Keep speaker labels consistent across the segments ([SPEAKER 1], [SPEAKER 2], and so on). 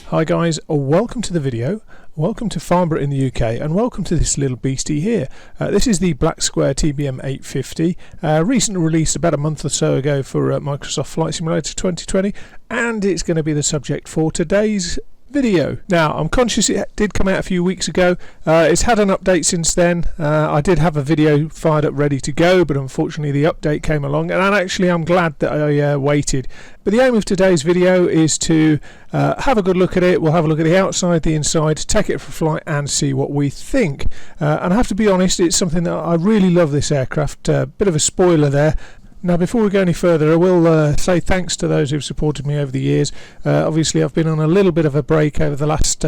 [SPEAKER 1] Hi guys, welcome to the video, welcome to Farnborough in the UK, and welcome to this little beastie here. This is the black Square TBM 850, recently released about a month or so ago for Microsoft Flight Simulator 2020, and it's going to be the subject for today's video. Now, I'm conscious it did come out a few weeks ago. It's had an update since then. I did have a video fired up ready to go, but unfortunately the update came along, and actually I'm glad that I waited. But the aim of today's video is to have a good look at it. We'll have a look at the outside, the inside, take it for flight and see what we think. And I have to be honest, it's something that I really love, this aircraft. Bit of a spoiler there. Now, before we go any further, I will say thanks to those who've supported me over the years. Obviously, I've been on a little bit of a break over the last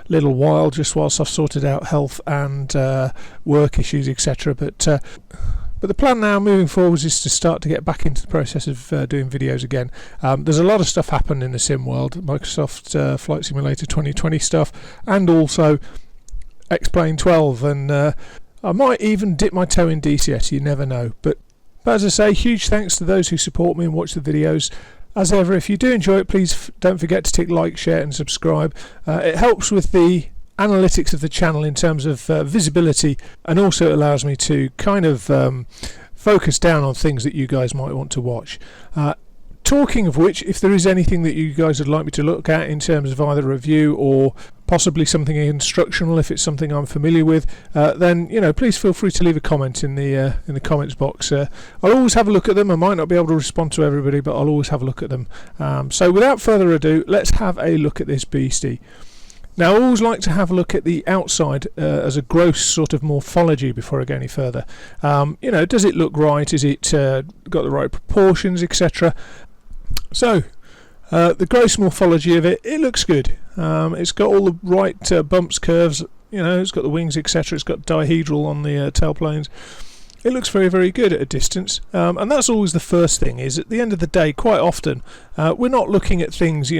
[SPEAKER 1] little while, just whilst I've sorted out health and work issues, etc. But the plan now, moving forwards, is to start to get back into the process of doing videos again. There's a lot of stuff happened in the sim world, Microsoft Flight Simulator 2020 stuff, and also X-Plane 12, and I might even dip my toe in DCS, you never know. But as I say, huge thanks to those who support me and watch the videos. As ever, if you do enjoy it, please don't forget to tick like, share and subscribe. It helps with the analytics of the channel in terms of visibility, and also allows me to kind of focus down on things that you guys might want to watch. Talking of which, if there is anything that you guys would like me to look at in terms of either review or possibly something instructional, if it's something I'm familiar with, then please feel free to leave a comment in the comments box. I'll always have a look at them. I might not be able to respond to everybody, but I'll always have a look at them. So without further ado, let's have a look at this beastie. Now, I always like to have a look at the outside as a gross sort of morphology before I go any further. Does it look right? Is it got the right proportions, etc.? So, the gross morphology of it looks good. It's got all the right bumps, curves, it's got the wings, etc. It's got dihedral on the tail planes. It looks very, very good at a distance. And that's always the first thing, is at the end of the day, quite often, we're not looking at things,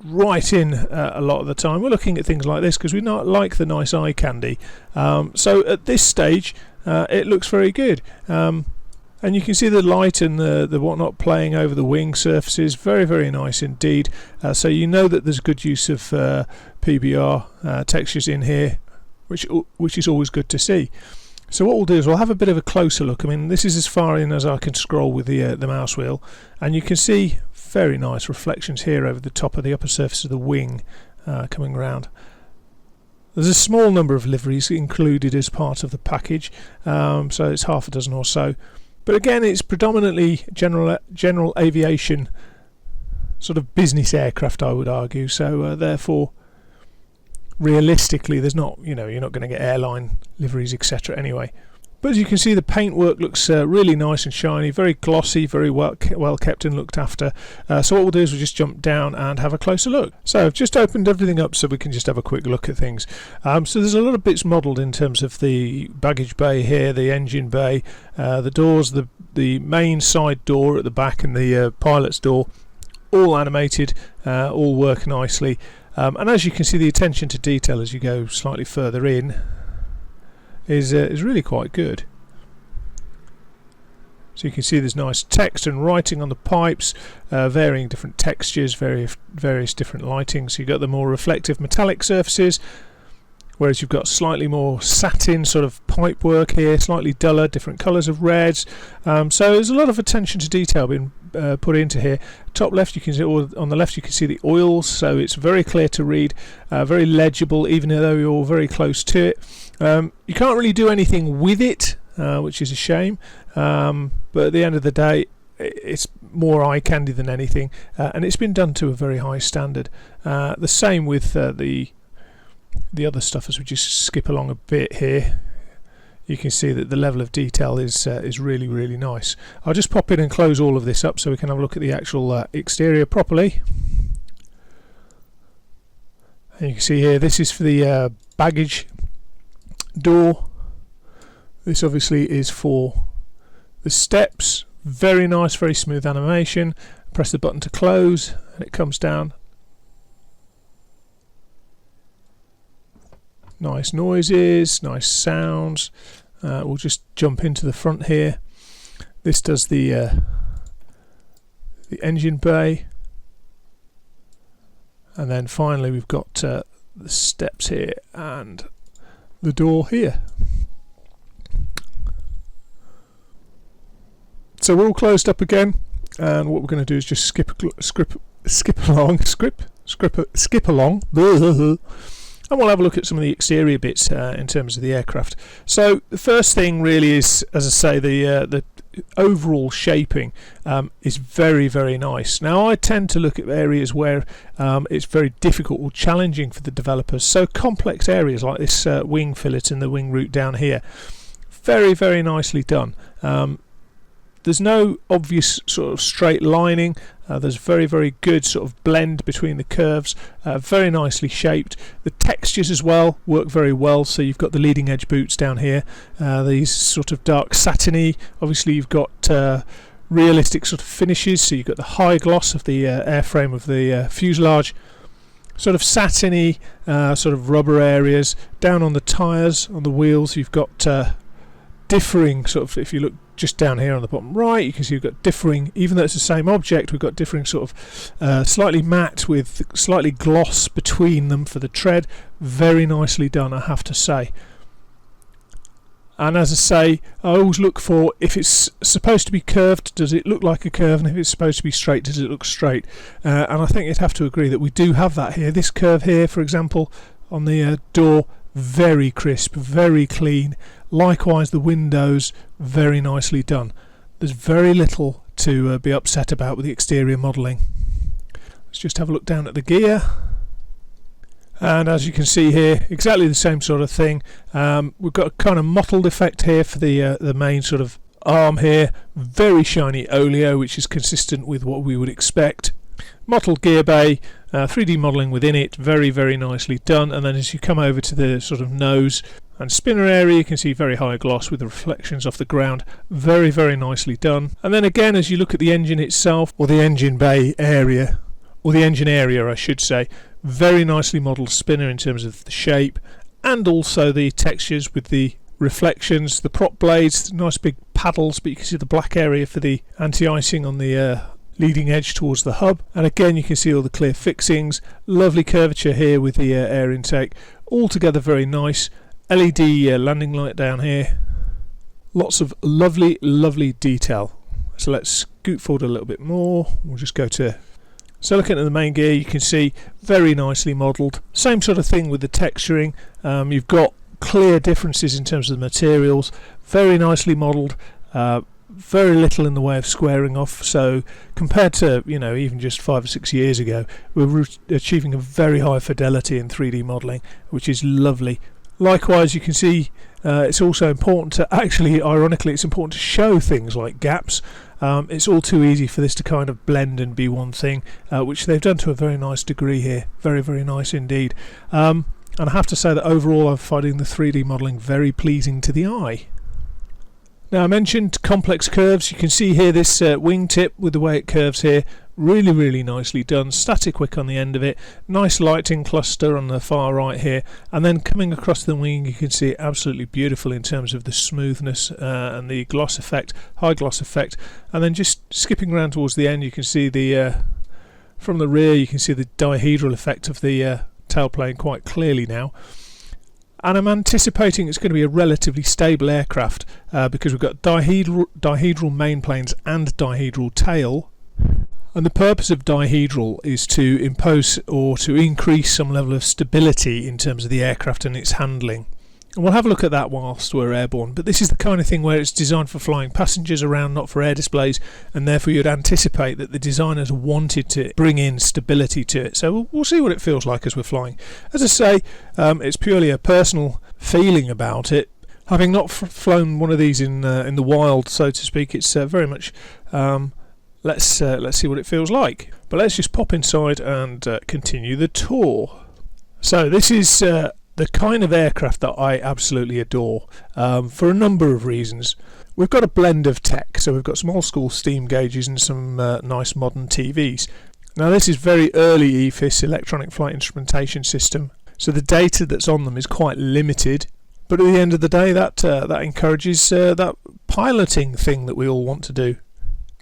[SPEAKER 1] right in a lot of the time. We're looking at things like this because we not like the nice eye candy. So at this stage, it looks very good. And you can see the light and the whatnot playing over the wing surfaces. Very, very nice indeed. So you know that there's good use of PBR textures in here, which is always good to see. So what we'll do is we'll have a bit of a closer look. I mean, this is as far in as I can scroll with the mouse wheel, and you can see very nice reflections here over the top of the upper surface of the wing coming around. There's a small number of liveries included as part of the package, so it's half a dozen or so. But again, it's predominantly general aviation, sort of business aircraft, I would argue. So therefore, realistically, there's not, you're not going to get airline liveries, etc. anyway. But as you can see, the paintwork looks really nice and shiny, very glossy, very well kept and looked after. So what we'll do is we'll just jump down and have a closer look. So I've just opened everything up so we can just have a quick look at things. So there's a lot of bits modelled in terms of the baggage bay here, the engine bay, the doors, the main side door at the back and the pilot's door, all animated, all work nicely. And as you can see, the attention to detail as you go slightly further in is really quite good. So you can see there's nice text and writing on the pipes, varying different textures, various different lighting. So you've got the more reflective metallic surfaces, whereas you've got slightly more satin sort of pipe work here, slightly duller, different colours of reds. So there's a lot of attention to detail being put into here. Top left, you can see, or on the left, you can see the oils, so it's very clear to read, very legible, even though you're very close to it. You can't really do anything with it, which is a shame, but at the end of the day, it's more eye candy than anything, and it's been done to a very high standard. The same with the other stuff. As we just skip along a bit here, you can see that the level of detail is really, really nice. I'll just pop in and close all of this up so we can have a look at the actual exterior properly. And you can see here, this is for the baggage door. This obviously is for the steps. Very nice, very smooth animation. Press the button to close and it comes down. Nice noises, nice sounds. We'll just jump into the front here. This does the engine bay, and then finally we've got the steps here and the door here. So we're all closed up again, and what we're going to do is just skip along, and we'll have a look at some of the exterior bits in terms of the aircraft. So the first thing really is, as I say, the overall shaping is very, very nice. Now I tend to look at areas where it's very difficult or challenging for the developers. So complex areas like this wing fillet and the wing root down here, very, very nicely done. There's no obvious sort of straight lining. There's very, very good sort of blend between the curves, very nicely shaped. The textures as well work very well. So you've got the leading edge boots down here, these sort of dark satiny. Obviously you've got realistic sort of finishes, so you've got the high gloss of the airframe of the fuselage, sort of satiny sort of rubber areas. Down on the tyres, on the wheels, you've got differing sort of, if you look just down here on the bottom right, you can see we've got differing, even though it's the same object, we've got differing sort of slightly matte with slightly gloss between them for the tread. Very nicely done, I have to say. And as I say, I always look for, if it's supposed to be curved, does it look like a curve, and if it's supposed to be straight, does it look straight? And I think you'd have to agree that we do have that here. This curve here, for example, on the door, very crisp, very clean. Likewise the windows, very nicely done. There's very little to be upset about with the exterior modelling. Let's just have a look down at the gear, and as you can see here, exactly the same sort of thing. We've got a kind of mottled effect here for the main sort of arm here. Very shiny oleo, which is consistent with what we would expect. Mottled gear bay, 3D modelling within it, very, very nicely done. And then as you come over to the sort of nose and spinner area, you can see very high gloss with the reflections off the ground. Very, very nicely done. And then again, as you look at the engine itself, or the engine bay area, or the engine area I should say, very nicely modelled spinner in terms of the shape, and also the textures with the reflections, the prop blades, nice big paddles, but you can see the black area for the anti-icing on the leading edge towards the hub. And again, you can see all the clear fixings, lovely curvature here with the air intake, altogether very nice. LED landing light down here, lots of lovely, lovely detail. So let's scoot forward a little bit more. We'll just go to, so looking at the main gear, you can see very nicely modelled. Same sort of thing with the texturing. You've got clear differences in terms of the materials, very nicely modelled. Very little in the way of squaring off, so compared to, you know, even just 5 or 6 years ago, we're achieving a very high fidelity in 3D modelling, which is lovely. Likewise, you can see it's also important to, actually, ironically, it's important to show things like gaps. It's all too easy for this to kind of blend and be one thing, which they've done to a very nice degree here. Very, very nice indeed. And I have to say that overall I'm finding the 3D modelling very pleasing to the eye. Now I mentioned complex curves. You can see here this wingtip with the way it curves here. Really, really nicely done. Static wick on the end of it. Nice lighting cluster on the far right here. And then coming across the wing, you can see it absolutely beautiful in terms of the smoothness and the gloss effect, high gloss effect. And then just skipping around towards the end, you can see the from the rear, you can see the dihedral effect of the tailplane quite clearly now. And I'm anticipating it's going to be a relatively stable aircraft because we've got dihedral main planes and dihedral tail. And the purpose of dihedral is to impose or to increase some level of stability in terms of the aircraft and its handling. And we'll have a look at that whilst we're airborne. But this is the kind of thing where it's designed for flying passengers around, not for air displays, and therefore you'd anticipate that the designers wanted to bring in stability to it. So we'll see what it feels like as we're flying. As I say, it's purely a personal feeling about it. Having not flown one of these in the wild, so to speak, it's very much let's see what it feels like. But let's just pop inside and continue the tour. So this is the kind of aircraft that I absolutely adore for a number of reasons. We've got a blend of tech, so we've got some old school steam gauges and some nice modern TVs. Now this is very early EFIS, electronic flight instrumentation system, so the data that's on them is quite limited, but at the end of the day that encourages that piloting thing that we all want to do.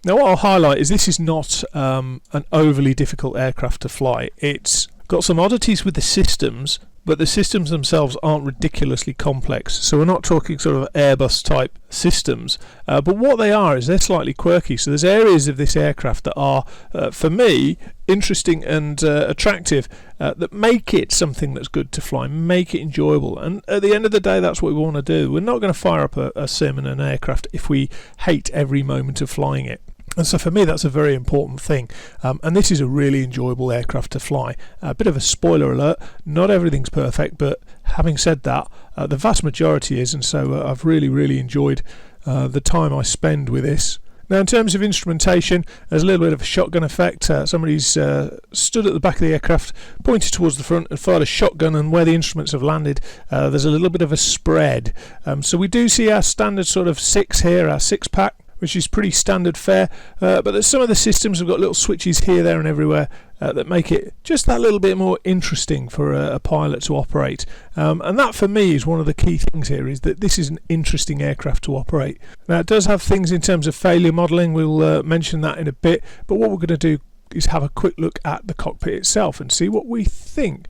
[SPEAKER 1] Now what I'll highlight is this is not an overly difficult aircraft to fly. It's got some oddities with the systems, but the systems themselves aren't ridiculously complex. So we're not talking sort of Airbus type systems, but what they are is they're slightly quirky. So there's areas of this aircraft that are, for me, interesting and attractive, that make it something that's good to fly, make it enjoyable. And at the end of the day, that's what we want to do. We're not going to fire up a sim and an aircraft if we hate every moment of flying it. And so for me, that's a very important thing. And this is a really enjoyable aircraft to fly. A bit of a spoiler alert, not everything's perfect, but having said that, the vast majority is, and so I've really enjoyed the time I spend with this. Now in terms of instrumentation, there's a little bit of a shotgun effect. Somebody's stood at the back of the aircraft, pointed towards the front and fired a shotgun, and where the instruments have landed, there's a little bit of a spread. So we do see our standard sort of 6 here, our 6-pack, which is pretty standard fare, but there's some of the systems have got little switches here, there and everywhere that make it just that little bit more interesting for a pilot to operate. And that for me is one of the key things here, is that this is an interesting aircraft to operate. Now it does have things in terms of failure modelling, we'll mention that in a bit, but what we're going to do is have a quick look at the cockpit itself and see what we think.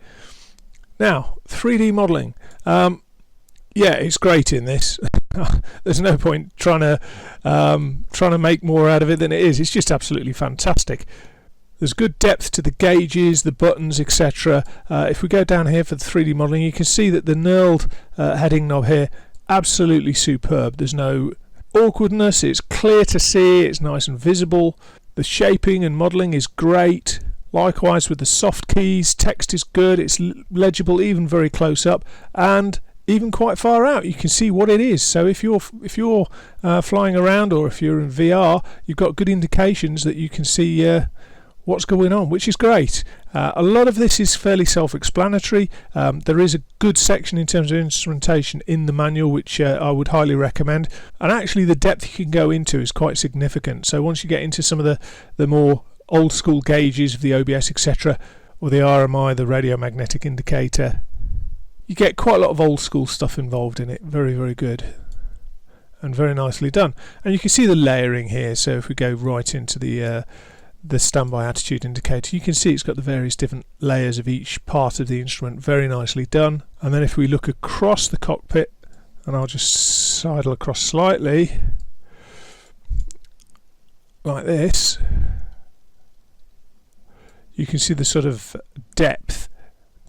[SPEAKER 1] Now 3D modelling. Yeah, it's great in this. There's no point trying to make more out of it than it is. It's just absolutely fantastic. There's good depth to the gauges, the buttons, etc. If we go down here for the 3D modelling, you can see that the knurled heading knob here, absolutely superb. There's no awkwardness, it's clear to see, it's nice and visible. The shaping and modelling is great. Likewise with the soft keys, text is good, it's legible even very close up, and even quite far out you can see what it is. So if you're flying around, or if you're in VR, you've got good indications that you can see what's going on, which is great. A lot of this is fairly self-explanatory. There is a good section in terms of instrumentation in the manual, which I would highly recommend, and actually the depth you can go into is quite significant. So once you get into some of the more old school gauges of the OBS, etc., or the RMI, the radio magnetic indicator, you get quite a lot of old school stuff involved in it. Very good and very nicely done. And you can see the layering here. So if we go right into the standby attitude indicator, you can see it's got the various different layers of each part of the instrument, very nicely done. And then if we look across the cockpit, and I'll just sidle across slightly like this, you can see the sort of depth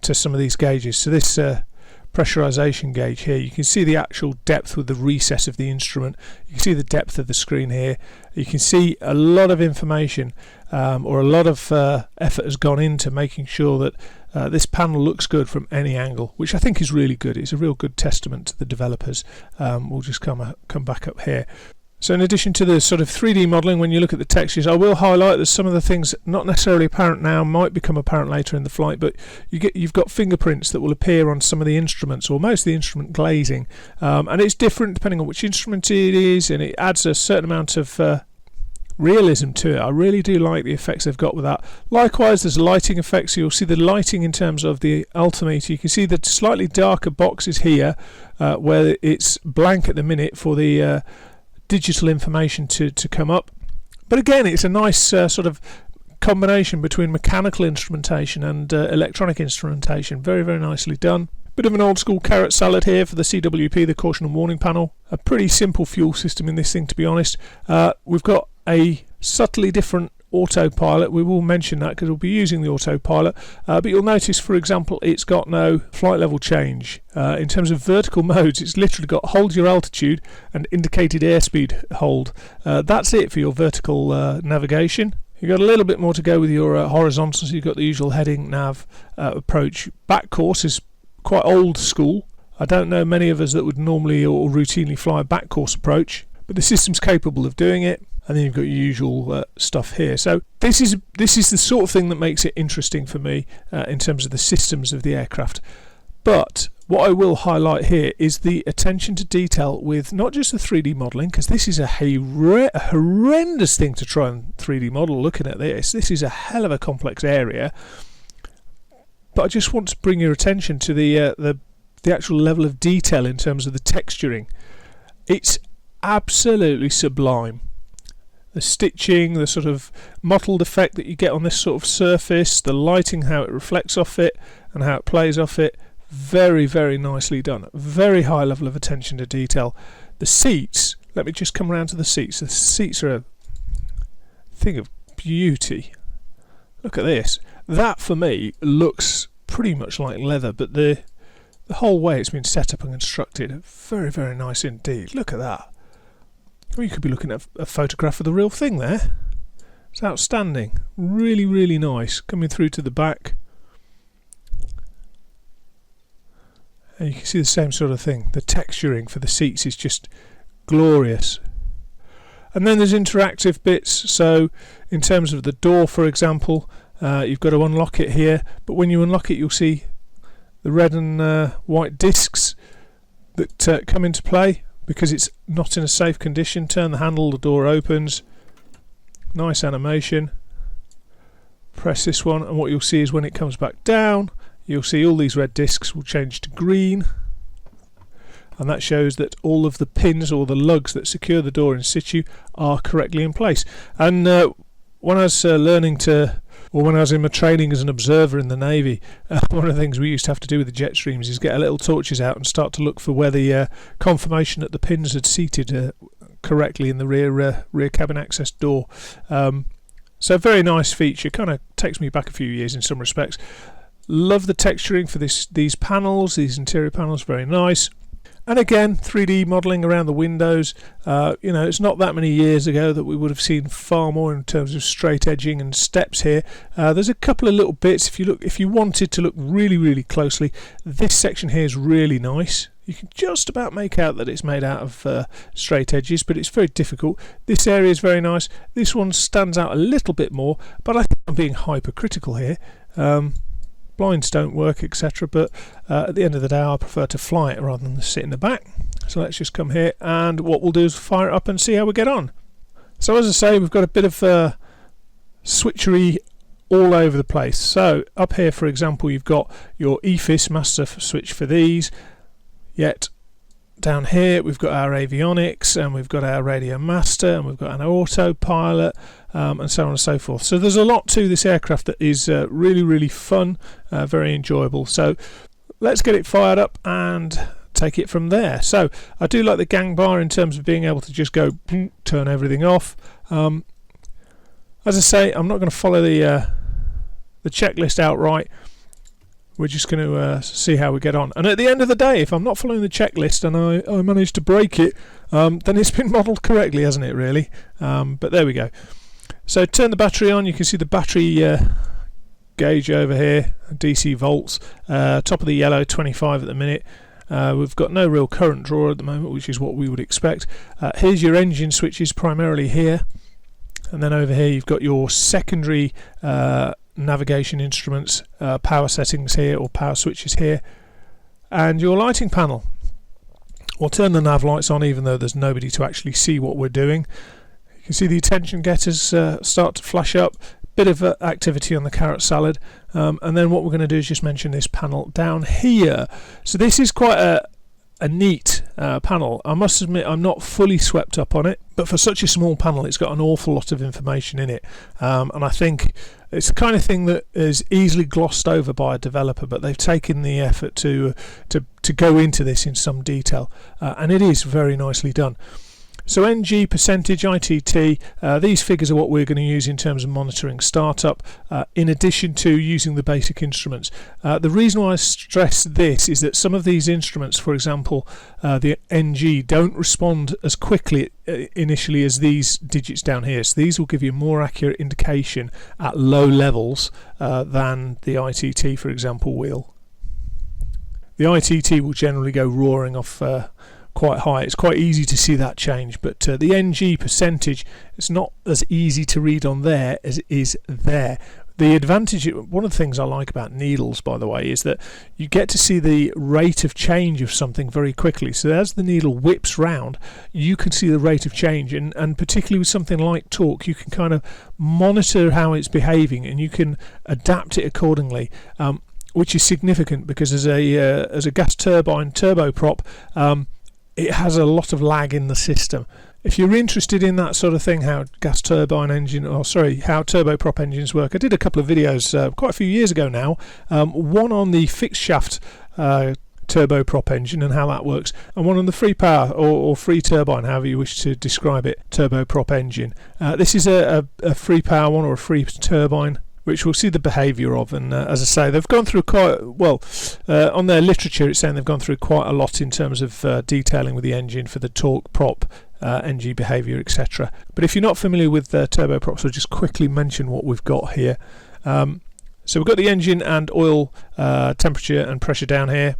[SPEAKER 1] to some of these gauges. So this pressurization gauge here, you can see the actual depth with the recess of the instrument. You can see the depth of the screen here. You can see a lot of information, or a lot of effort has gone into making sure that this panel looks good from any angle, which I think is really good. It's a real good testament to the developers. We'll just come back up here. So in addition to the sort of 3D modelling, when you look at the textures, I will highlight that some of the things not necessarily apparent now might become apparent later in the flight, but you've got fingerprints that will appear on some of the instruments, or most of the instrument glazing, and it's different depending on which instrument it is, and it adds a certain amount of realism to it. I really do like the effects they've got with that. Likewise, there's lighting effects, so you'll see the lighting in terms of the altimeter. You can see the slightly darker boxes here, where it's blank at the minute for the digital information to come up. But again, it's a nice sort of combination between mechanical instrumentation and electronic instrumentation. Very nicely done. Bit of an old school carrot salad here for the CWP, the caution and warning panel. A pretty simple fuel system in this thing, to be honest. We've got a subtly different autopilot. We will mention that because we'll be using the autopilot, but you'll notice, for example, it's got no flight level change. In terms of vertical modes, it's literally got hold your altitude and indicated airspeed hold. That's it for your vertical navigation. You've got a little bit more to go with your horizontal, so you've got the usual heading nav approach. Back course is quite old school. I don't know many of us that would normally or routinely fly a back course approach, but the system's capable of doing it. And then you've got your usual stuff here. So this is the sort of thing that makes it interesting for me in terms of the systems of the aircraft. But what I will highlight here is the attention to detail with not just the 3D modelling, because this is a horrendous thing to try and 3D model. Looking at this is a hell of a complex area. But I just want to bring your attention to the actual level of detail in terms of the texturing. It's absolutely sublime. The stitching, the sort of mottled effect that you get on this sort of surface, the lighting, how it reflects off it and how it plays off it, very, very nicely done. Very high level of attention to detail. The seats, let me just come around to the seats. The seats are a thing of beauty. Look at this. That for me looks pretty much like leather, but the whole way it's been set up and constructed, very, very nice indeed. Look at that. Well, you could be looking at a photograph of the real thing there. It's outstanding. Really, really nice. Coming through to the back. And you can see the same sort of thing. The texturing for the seats is just glorious. And then there's interactive bits. So in terms of the door, for example, you've got to unlock it here. But when you unlock it, you'll see the red and white discs that come into play. Because it's not in a safe condition, turn the handle, the door opens. Nice animation. Press this one, and what you'll see is when it comes back down, you'll see all these red discs will change to green. And that shows that all of the pins or the lugs that secure the door in situ are correctly in place. And when I was when I was in my training as an observer in the Navy, one of the things we used to have to do with the jet streams is get our little torches out and start to look for where the confirmation that the pins had seated correctly in the rear cabin access door. So very nice feature, kind of takes me back a few years in some respects. Love the texturing for these panels, these interior panels, very nice. And again, 3D modelling around the windows. You know, it's not that many years ago that we would have seen far more in terms of straight edging and steps here. There's a couple of little bits. If you wanted to look really, really closely, this section here is really nice. You can just about make out that it's made out of straight edges, but it's very difficult. This area is very nice. This one stands out a little bit more, but I think I'm being hypercritical here. Blinds don't work, etc. But at the end of the day, I prefer to fly it rather than sit in the back. So let's just come here, and what we'll do is fire it up and see how we get on. So as I say, we've got a bit of switchery all over the place. So up here, for example, you've got your EFIS master switch for these. Yet down here we've got our avionics, and we've got our radio master, and we've got an autopilot, and so on and so forth. So there's a lot to this aircraft that is really, really fun, very enjoyable. So let's get it fired up and take it from there. So I do like the gang bar in terms of being able to just go turn everything off. As I say, I'm not going to follow the checklist outright. We're just going to see how we get on. And at the end of the day, if I'm not following the checklist and I manage to break it, then it's been modelled correctly, hasn't it, really? But there we go. So turn the battery on. You can see the battery gauge over here, DC volts. Top of the yellow, 25 at the minute. We've got no real current draw at the moment, which is what we would expect. Here's your engine switches primarily here. And then over here you've got your secondary navigation instruments, power settings here, or power switches here, and your lighting panel. We'll turn the nav lights on even though there's nobody to actually see what we're doing. You can see the attention getters start to flash up, bit of activity on the carrot salad, and then what we're going to do is just mention this panel down here. So this is quite a neat panel. I must admit I'm not fully swept up on it, but for such a small panel it's got an awful lot of information in it, and I think it's the kind of thing that is easily glossed over by a developer, but they've taken the effort to go into this in some detail, and it is very nicely done. So NG, percentage, ITT, these figures are what we're going to use in terms of monitoring startup, in addition to using the basic instruments. The reason why I stress this is that some of these instruments, for example, the NG, don't respond as quickly initially as these digits down here. So these will give you more accurate indication at low levels than the ITT, for example, will. The ITT will generally go roaring off quite high. It's quite easy to see that change, but the NG percentage, it's not as easy to read on there as it is there. The advantage, one of the things I like about needles, by the way, is that you get to see the rate of change of something very quickly. So as the needle whips round, you can see the rate of change, and particularly with something like torque, you can kind of monitor how it's behaving, and you can adapt it accordingly, which is significant because as a gas turbine turboprop, it has a lot of lag in the system. If you're interested in that sort of thing, how gas turbine engine, how turboprop engines work, I did a couple of videos quite a few years ago now. One on the fixed shaft turboprop engine and how that works, and one on the free power or free turbine, however you wish to describe it, turboprop engine. This is a free power one or a free turbine, which we'll see the behaviour of, and as I say, they've gone through quite well on their literature. It's saying they've gone through quite a lot in terms of detailing with the engine for the torque, prop, NG behaviour, etc. But if you're not familiar with turboprops, I'll just quickly mention what we've got here. So we've got the engine and oil temperature and pressure down here.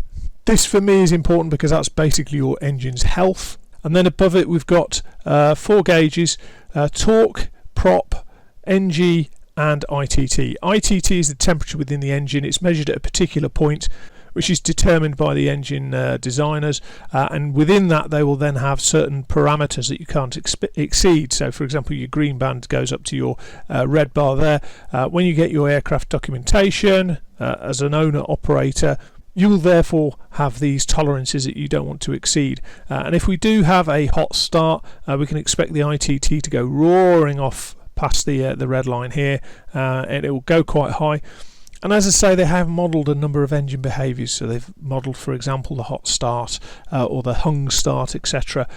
[SPEAKER 1] This for me is important because that's basically your engine's health. And then above it we've got 4 gauges, torque, prop, NG and ITT. ITT is the temperature within the engine. It's measured at a particular point, which is determined by the engine designers, and within that they will then have certain parameters that you can't exceed. So for example, your green band goes up to your red bar there. When you get your aircraft documentation as an owner operator, you will therefore have these tolerances that you don't want to exceed, and if we do have a hot start, we can expect the ITT to go roaring off past the red line here, and it will go quite high. And as I say, they have modelled a number of engine behaviours. So they've modelled, for example, the hot start or the hung start, etc.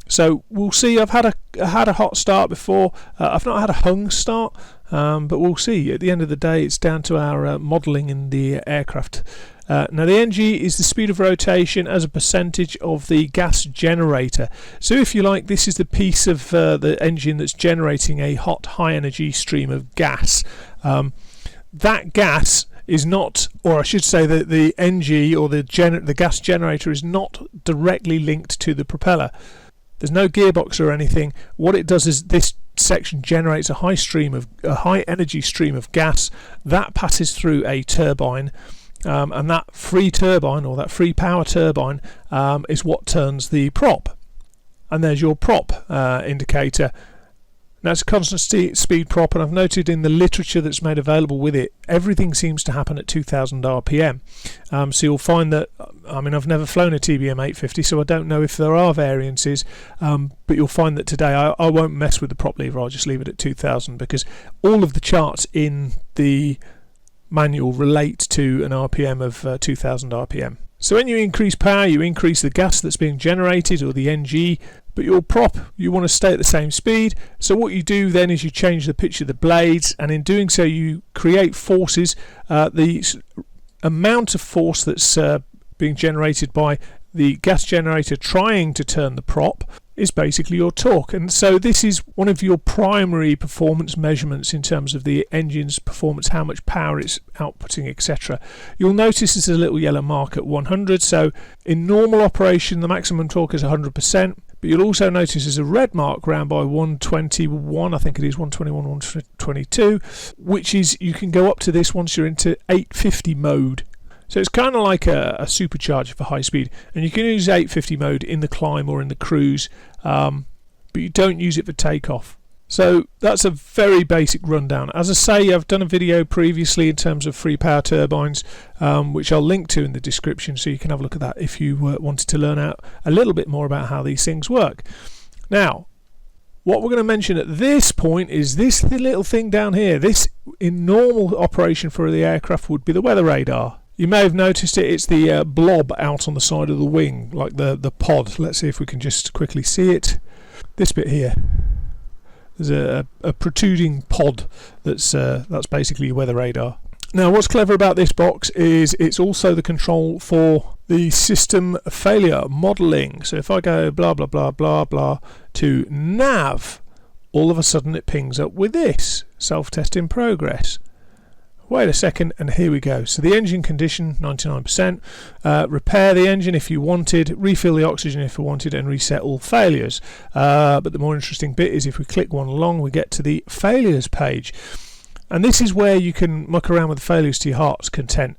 [SPEAKER 1] So we'll see. I've had a hot start before. I've not had a hung start, but we'll see. At the end of the day, it's down to our modelling in the aircraft. Now the NG is the speed of rotation as a percentage of the gas generator. So if you like, this is the piece of the engine that's generating a hot, high energy stream of gas. That gas is not, or I should say that the NG or the gas generator is not directly linked to the propeller. There's no gearbox or anything. What it does is this section generates a high energy stream of gas that passes through a turbine, and that free turbine or that free power turbine is what turns the prop. And there's your prop indicator. Now it's a constant speed prop, and I've noted in the literature that's made available with it, everything seems to happen at 2000 RPM. So you'll find that, I mean, I've never flown a TBM 850, so I don't know if there are variances, but you'll find that today I won't mess with the prop lever. I'll just leave it at 2000 because all of the charts in the manual relate to an RPM of 2000 RPM. So when you increase power, you increase the gas that's being generated, or the NG, but your prop, you want to stay at the same speed. So what you do then is you change the pitch of the blades, and in doing so you create forces. The amount of force that's being generated by the gas generator trying to turn the prop is basically your torque, and so this is one of your primary performance measurements in terms of the engine's performance, how much power it's outputting, etc. You'll notice there's a little yellow mark at 100, so in normal operation the maximum torque is 100%, but you'll also notice there's a red mark around by 121, I think it is 121, 122, which is, you can go up to this once you're into 850 mode. So it's kind of like a supercharger for high speed, and you can use 850 mode in the climb or in the cruise, but you don't use it for takeoff. So that's a very basic rundown. As I say, I've done a video previously in terms of free power turbines, which I'll link to in the description, so you can have a look at that if you wanted to learn out a little bit more about how these things work. Now, what we're going to mention at this point is this little thing down here. This, in normal operation for the aircraft, would be the weather radar. You may have noticed it, it's the blob out on the side of the wing, like the pod. Let's see if we can just quickly see it. This bit here. There's a protruding pod that's basically your weather radar. Now what's clever about this box is it's also the control for the system failure modelling. So if I go blah blah blah blah blah to nav, all of a sudden it pings up with this, self-test in progress. Wait a second, and here we go. So the engine condition, 99%. Repair the engine if you wanted, refill the oxygen if you wanted, and reset all failures. But the more interesting bit is if we click one along, we get to the failures page. And this is where you can muck around with the failures to your heart's content.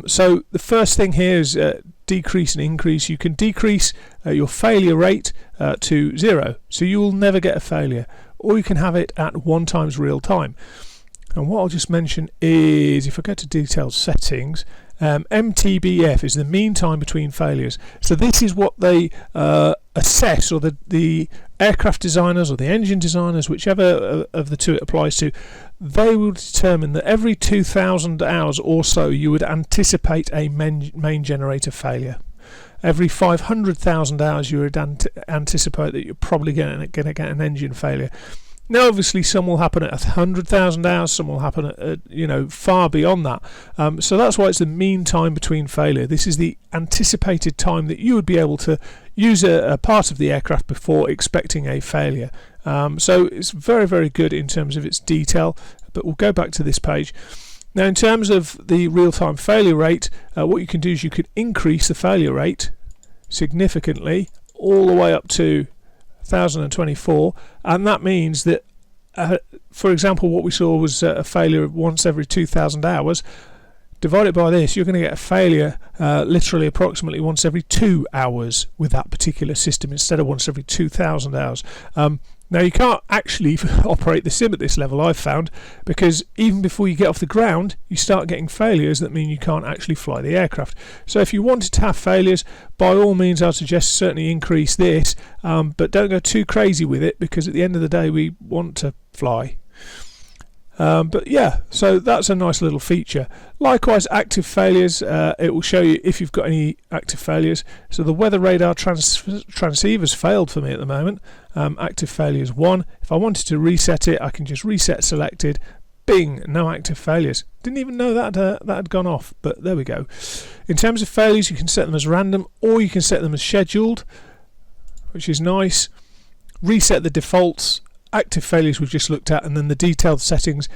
[SPEAKER 1] So the first thing here is decrease and increase. You can decrease your failure rate to 0, so you will never get a failure. Or you can have it at 1 times real time. And what I'll just mention is, if I go to detailed settings, MTBF is the mean time between failures. So this is what they assess, or the aircraft designers or the engine designers, whichever of the two it applies to, they will determine that every 2,000 hours or so you would anticipate a main generator failure. Every 500,000 hours you would anticipate that you're probably going to get an engine failure. Now, obviously, some will happen at 100,000 hours, some will happen at far beyond that. So that's why it's the mean time between failure. This is the anticipated time that you would be able to use a part of the aircraft before expecting a failure. So it's very, very good in terms of its detail. But we'll go back to this page. Now, in terms of the real-time failure rate, what you can do is you could increase the failure rate significantly all the way up to 1024, and that means that for example, what we saw was a failure once every 2,000 hours. Divided by this, you're going to get a failure literally approximately once every 2 hours with that particular system instead of once every 2,000 hours. Now, you can't actually operate the sim at this level, I've found, because even before you get off the ground, you start getting failures that mean you can't actually fly the aircraft. So if you wanted to have failures, by all means, I'd suggest certainly increase this, but don't go too crazy with it, because at the end of the day, we want to fly. But yeah, so that's a nice little feature. Likewise, active failures, it will show you if you've got any active failures. So the weather radar transceiver's failed for me at the moment. Active failures 1. If I wanted to reset it, I can just reset selected. Bing, no active failures. Didn't even know that had gone off, but there we go. In terms of failures, you can set them as random, or you can set them as scheduled, which is nice. Reset the defaults. Active failures we've just looked at, and then the detailed settings.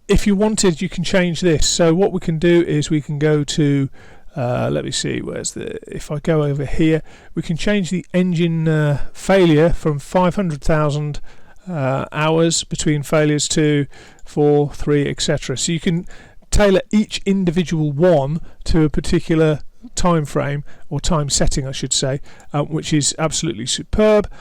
[SPEAKER 1] If you wanted, you can change this. So what we can do is we can go to let me see, if I go over here, we can change the engine failure from 500,000 hours between failures to 4, 3, etc. So you can tailor each individual one to a particular time frame, or time setting I should say, which is absolutely superb.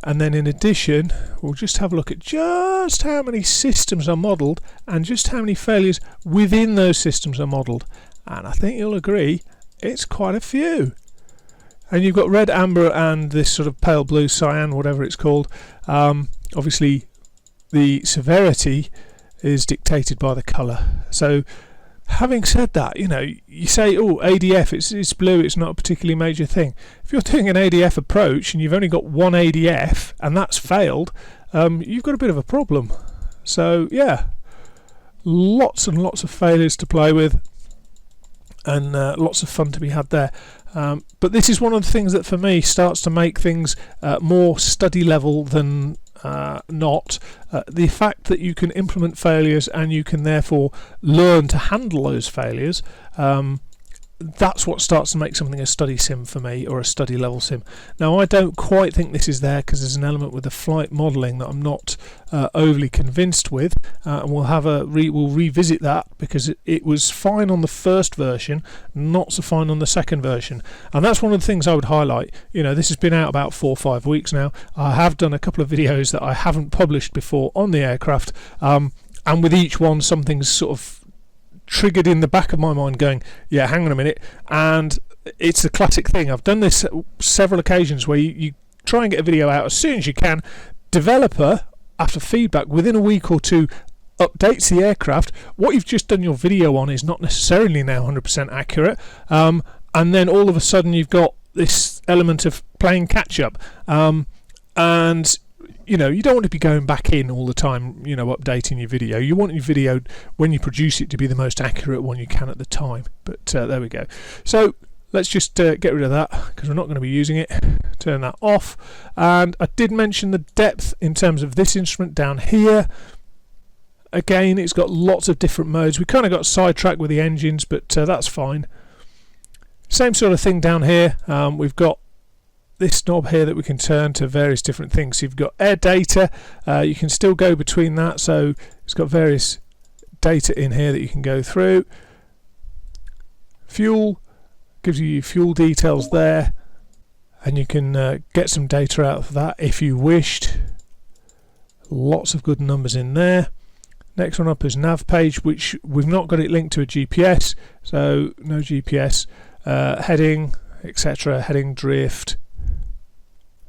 [SPEAKER 1] And then in addition, we'll just have a look at just how many systems are modelled and just how many failures within those systems are modelled. And I think you'll agree, it's quite a few. And you've got red, amber and this sort of pale blue, cyan, whatever it's called. Obviously, the severity is dictated by the colour. So having said that, you say, oh, ADF, it's blue, it's not a particularly major thing. If you're doing an ADF approach and you've only got one ADF and that's failed, you've got a bit of a problem. So yeah, lots and lots of failures to play with, and lots of fun to be had there. But this is one of the things that for me starts to make things more study level than not. The fact that you can implement failures and you can therefore learn to handle those failures, that's what starts to make something a study sim for me, or a study level sim. Now, I don't quite think this is there because there's an element with the flight modelling that I'm not overly convinced with, and we'll revisit that, because it was fine on the first version, not so fine on the second version. And that's one of the things I would highlight. This has been out about 4 or 5 weeks now. I have done a couple of videos that I haven't published before on the aircraft, and with each one something's sort of triggered in the back of my mind going, yeah, hang on a minute. And it's a classic thing. I've done this several occasions where you try and get a video out as soon as you can. Developer, after feedback within a week or two, updates the aircraft. What you've just done your video on is not necessarily now 100% accurate, and then all of a sudden you've got this element of playing catch up, and you don't want to be going back in all the time, updating your video. You want your video, when you produce it, to be the most accurate one you can at the time. But there we go. So let's just get rid of that, because we're not going to be using it. Turn that off. And I did mention the depth in terms of this instrument down here. Again, it's got lots of different modes. We kind of got sidetracked with the engines, but that's fine. Same sort of thing down here. We've got this knob here that we can turn to various different things. So you've got air data, you can still go between that, so it's got various data in here that you can go through. Fuel gives you your fuel details there, and you can get some data out of that if you wished. Lots of good numbers in there. Next one up is nav page, which we've not got it linked to a GPS, so no GPS. Heading, etc., heading drift.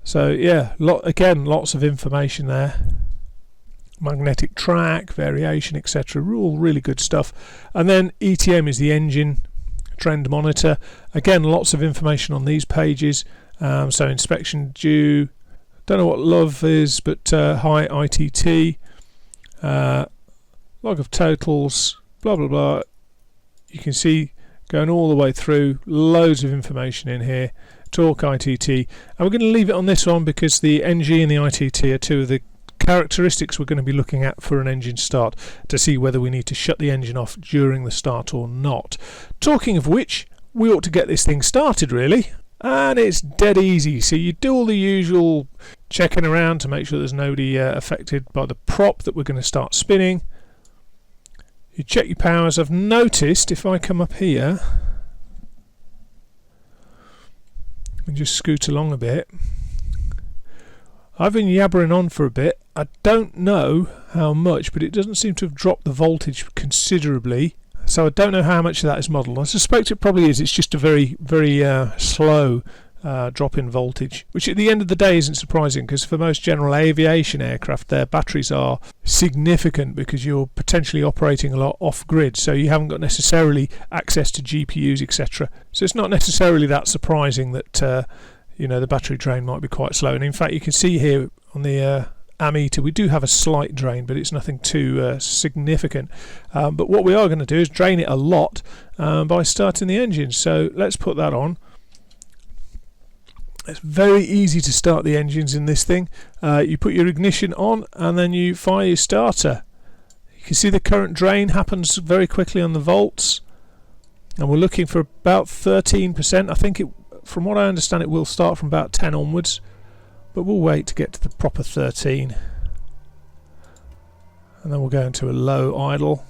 [SPEAKER 1] So yeah, again, lots of information there. Magnetic track, variation, etc. All really good stuff. And then ETM is the engine trend monitor. Again, lots of information on these pages. So inspection due. Don't know what love is, but high ITT. Log of totals. Blah blah blah. You can see going all the way through. Loads of information in here. Torque, ITT, and we're going to leave it on this one because the NG and the ITT are two of the characteristics we're going to be looking at for an engine start to see whether we need to shut the engine off during the start or not. Talking of which, we ought to get this thing started really, and it's dead easy. So you do all the usual checking around to make sure there's nobody affected by the prop that we're going to start spinning. You check your powers. I've noticed if I come up here and just scoot along a bit, I've been yabbering on for a bit. I don't know how much, but it doesn't seem to have dropped the voltage considerably, so I don't know how much of that is modelled. I suspect it probably is. It's just a very slow drop in voltage, which at the end of the day isn't surprising, because for most general aviation aircraft their batteries are significant because you're potentially operating a lot off grid, so you haven't got necessarily access to GPUs, etc. So it's not necessarily that surprising that you know, the battery drain might be quite slow. And in fact you can see here on the ammeter we do have a slight drain, but it's nothing too significant. But what we are going to do is drain it a lot by starting the engine. So let's put that on. It's very easy to start the engines in this thing. You put your ignition on and then you fire your starter. You can see the current drain happens very quickly on the volts, and we're looking for about 13%. I think it, from what I understand, it will start from about 10 onwards, but we'll wait to get to the proper 13, and then we'll go into a low idle.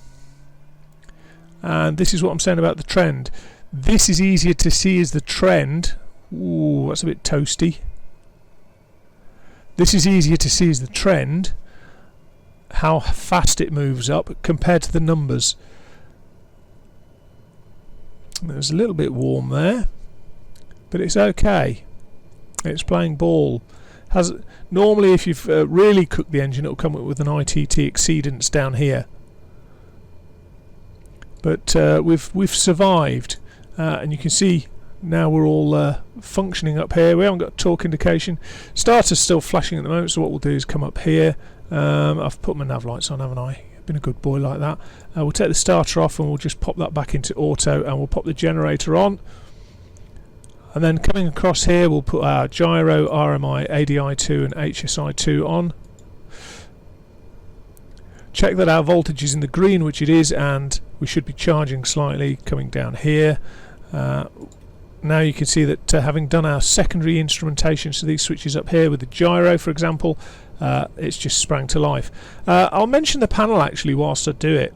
[SPEAKER 1] And this is what I'm saying about the trend. This is easier to see as the trend. Ooh, that's a bit toasty. This is easier to see as the trend, how fast it moves up compared to the numbers. There's a little bit warm there, but it's okay. It's playing ball. Normally if you've really cooked the engine, it'll come up with an ITT exceedance down here, but we've survived, and you can see now we're all functioning up here. We haven't got a torque indication. Starter's still flashing at the moment, so what we'll do is come up here. I've put my nav lights on, haven't I? Been a good boy like that. We'll take the starter off and we'll just pop that back into auto, and we'll pop the generator on. And then coming across here we'll put our gyro, RMI, ADI2 and HSI2 on. Check that our voltage is in the green, which it is, and we should be charging slightly coming down here. Now you can see that having done our secondary instrumentation, so these switches up here with the gyro for example, it's just sprang to life. I'll mention the panel actually whilst I do it.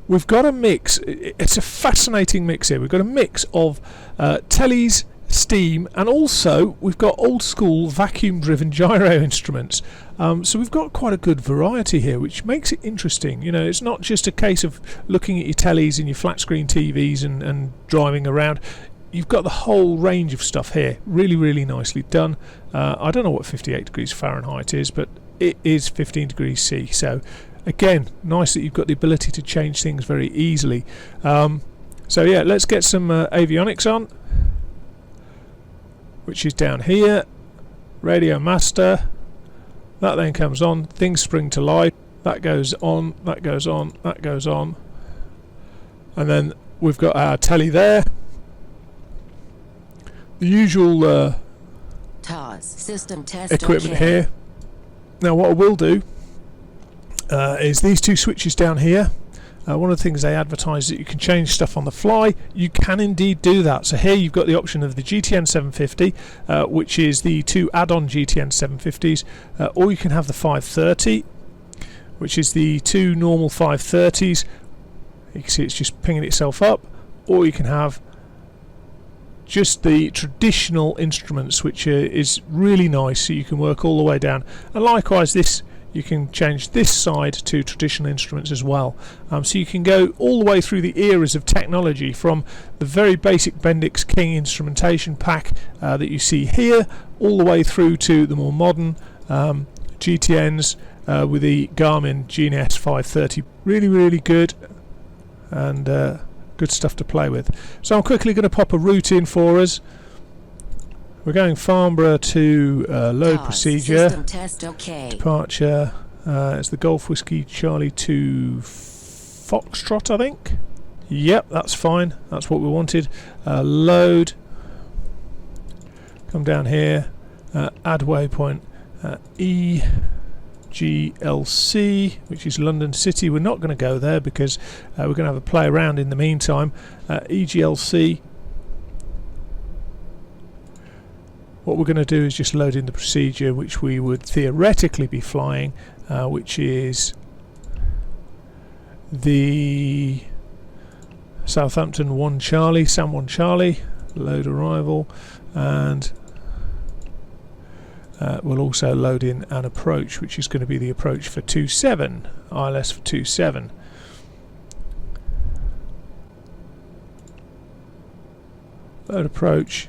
[SPEAKER 1] We've got a mix, it's a fascinating mix here. We've got a mix of tellies, steam, and also we've got old school vacuum driven gyro instruments. So we've got quite a good variety here, which makes it interesting. You know, it's not just a case of looking at your tellies and your flat screen TVs and driving around. You've got the whole range of stuff here. Really nicely done. I don't know what 58 degrees Fahrenheit is, but it is 15 degrees C. So again, nice that you've got the ability to change things very easily. So yeah, let's get some avionics on, which is down here. Radio master. That then comes on. Things spring to life. That goes on. That goes on. That goes on. And then we've got our telly there. The usual
[SPEAKER 2] system test
[SPEAKER 1] equipment here. Now what I will do is these two switches down here. One of the things they advertise is that you can change stuff on the fly. You can indeed do that. So here you've got the option of the GTN 750, which is the two add-on GTN 750s, or you can have the 530, which is the two normal 530s. You can see it's just pinging itself up, or you can have just the traditional instruments, which is really nice, so you can work all the way down. And likewise, this you can change this side to traditional instruments as well. So you can go all the way through the eras of technology, from the very basic Bendix King instrumentation pack that you see here, all the way through to the more modern GTNs with the Garmin GNS 530. Really good, and good stuff to play with. So I'm quickly going to pop a route in for us. We're going Farnborough to load procedure.
[SPEAKER 2] System test okay.
[SPEAKER 1] Departure. It's the Golf Whiskey Charlie 2 Foxtrot, I think. Yep, that's fine. That's what we wanted. Load. Come down here. Add waypoint. EGLC, which is London City. We're not going to go there because we're going to have a play around in the meantime. EGLC. What we're going to do is just load in the procedure which we would theoretically be flying, which is the Southampton 1 Charlie, Sam 1 Charlie, load arrival, and we'll also load in an approach, which is going to be the approach for 27, ILS for 27. Load approach.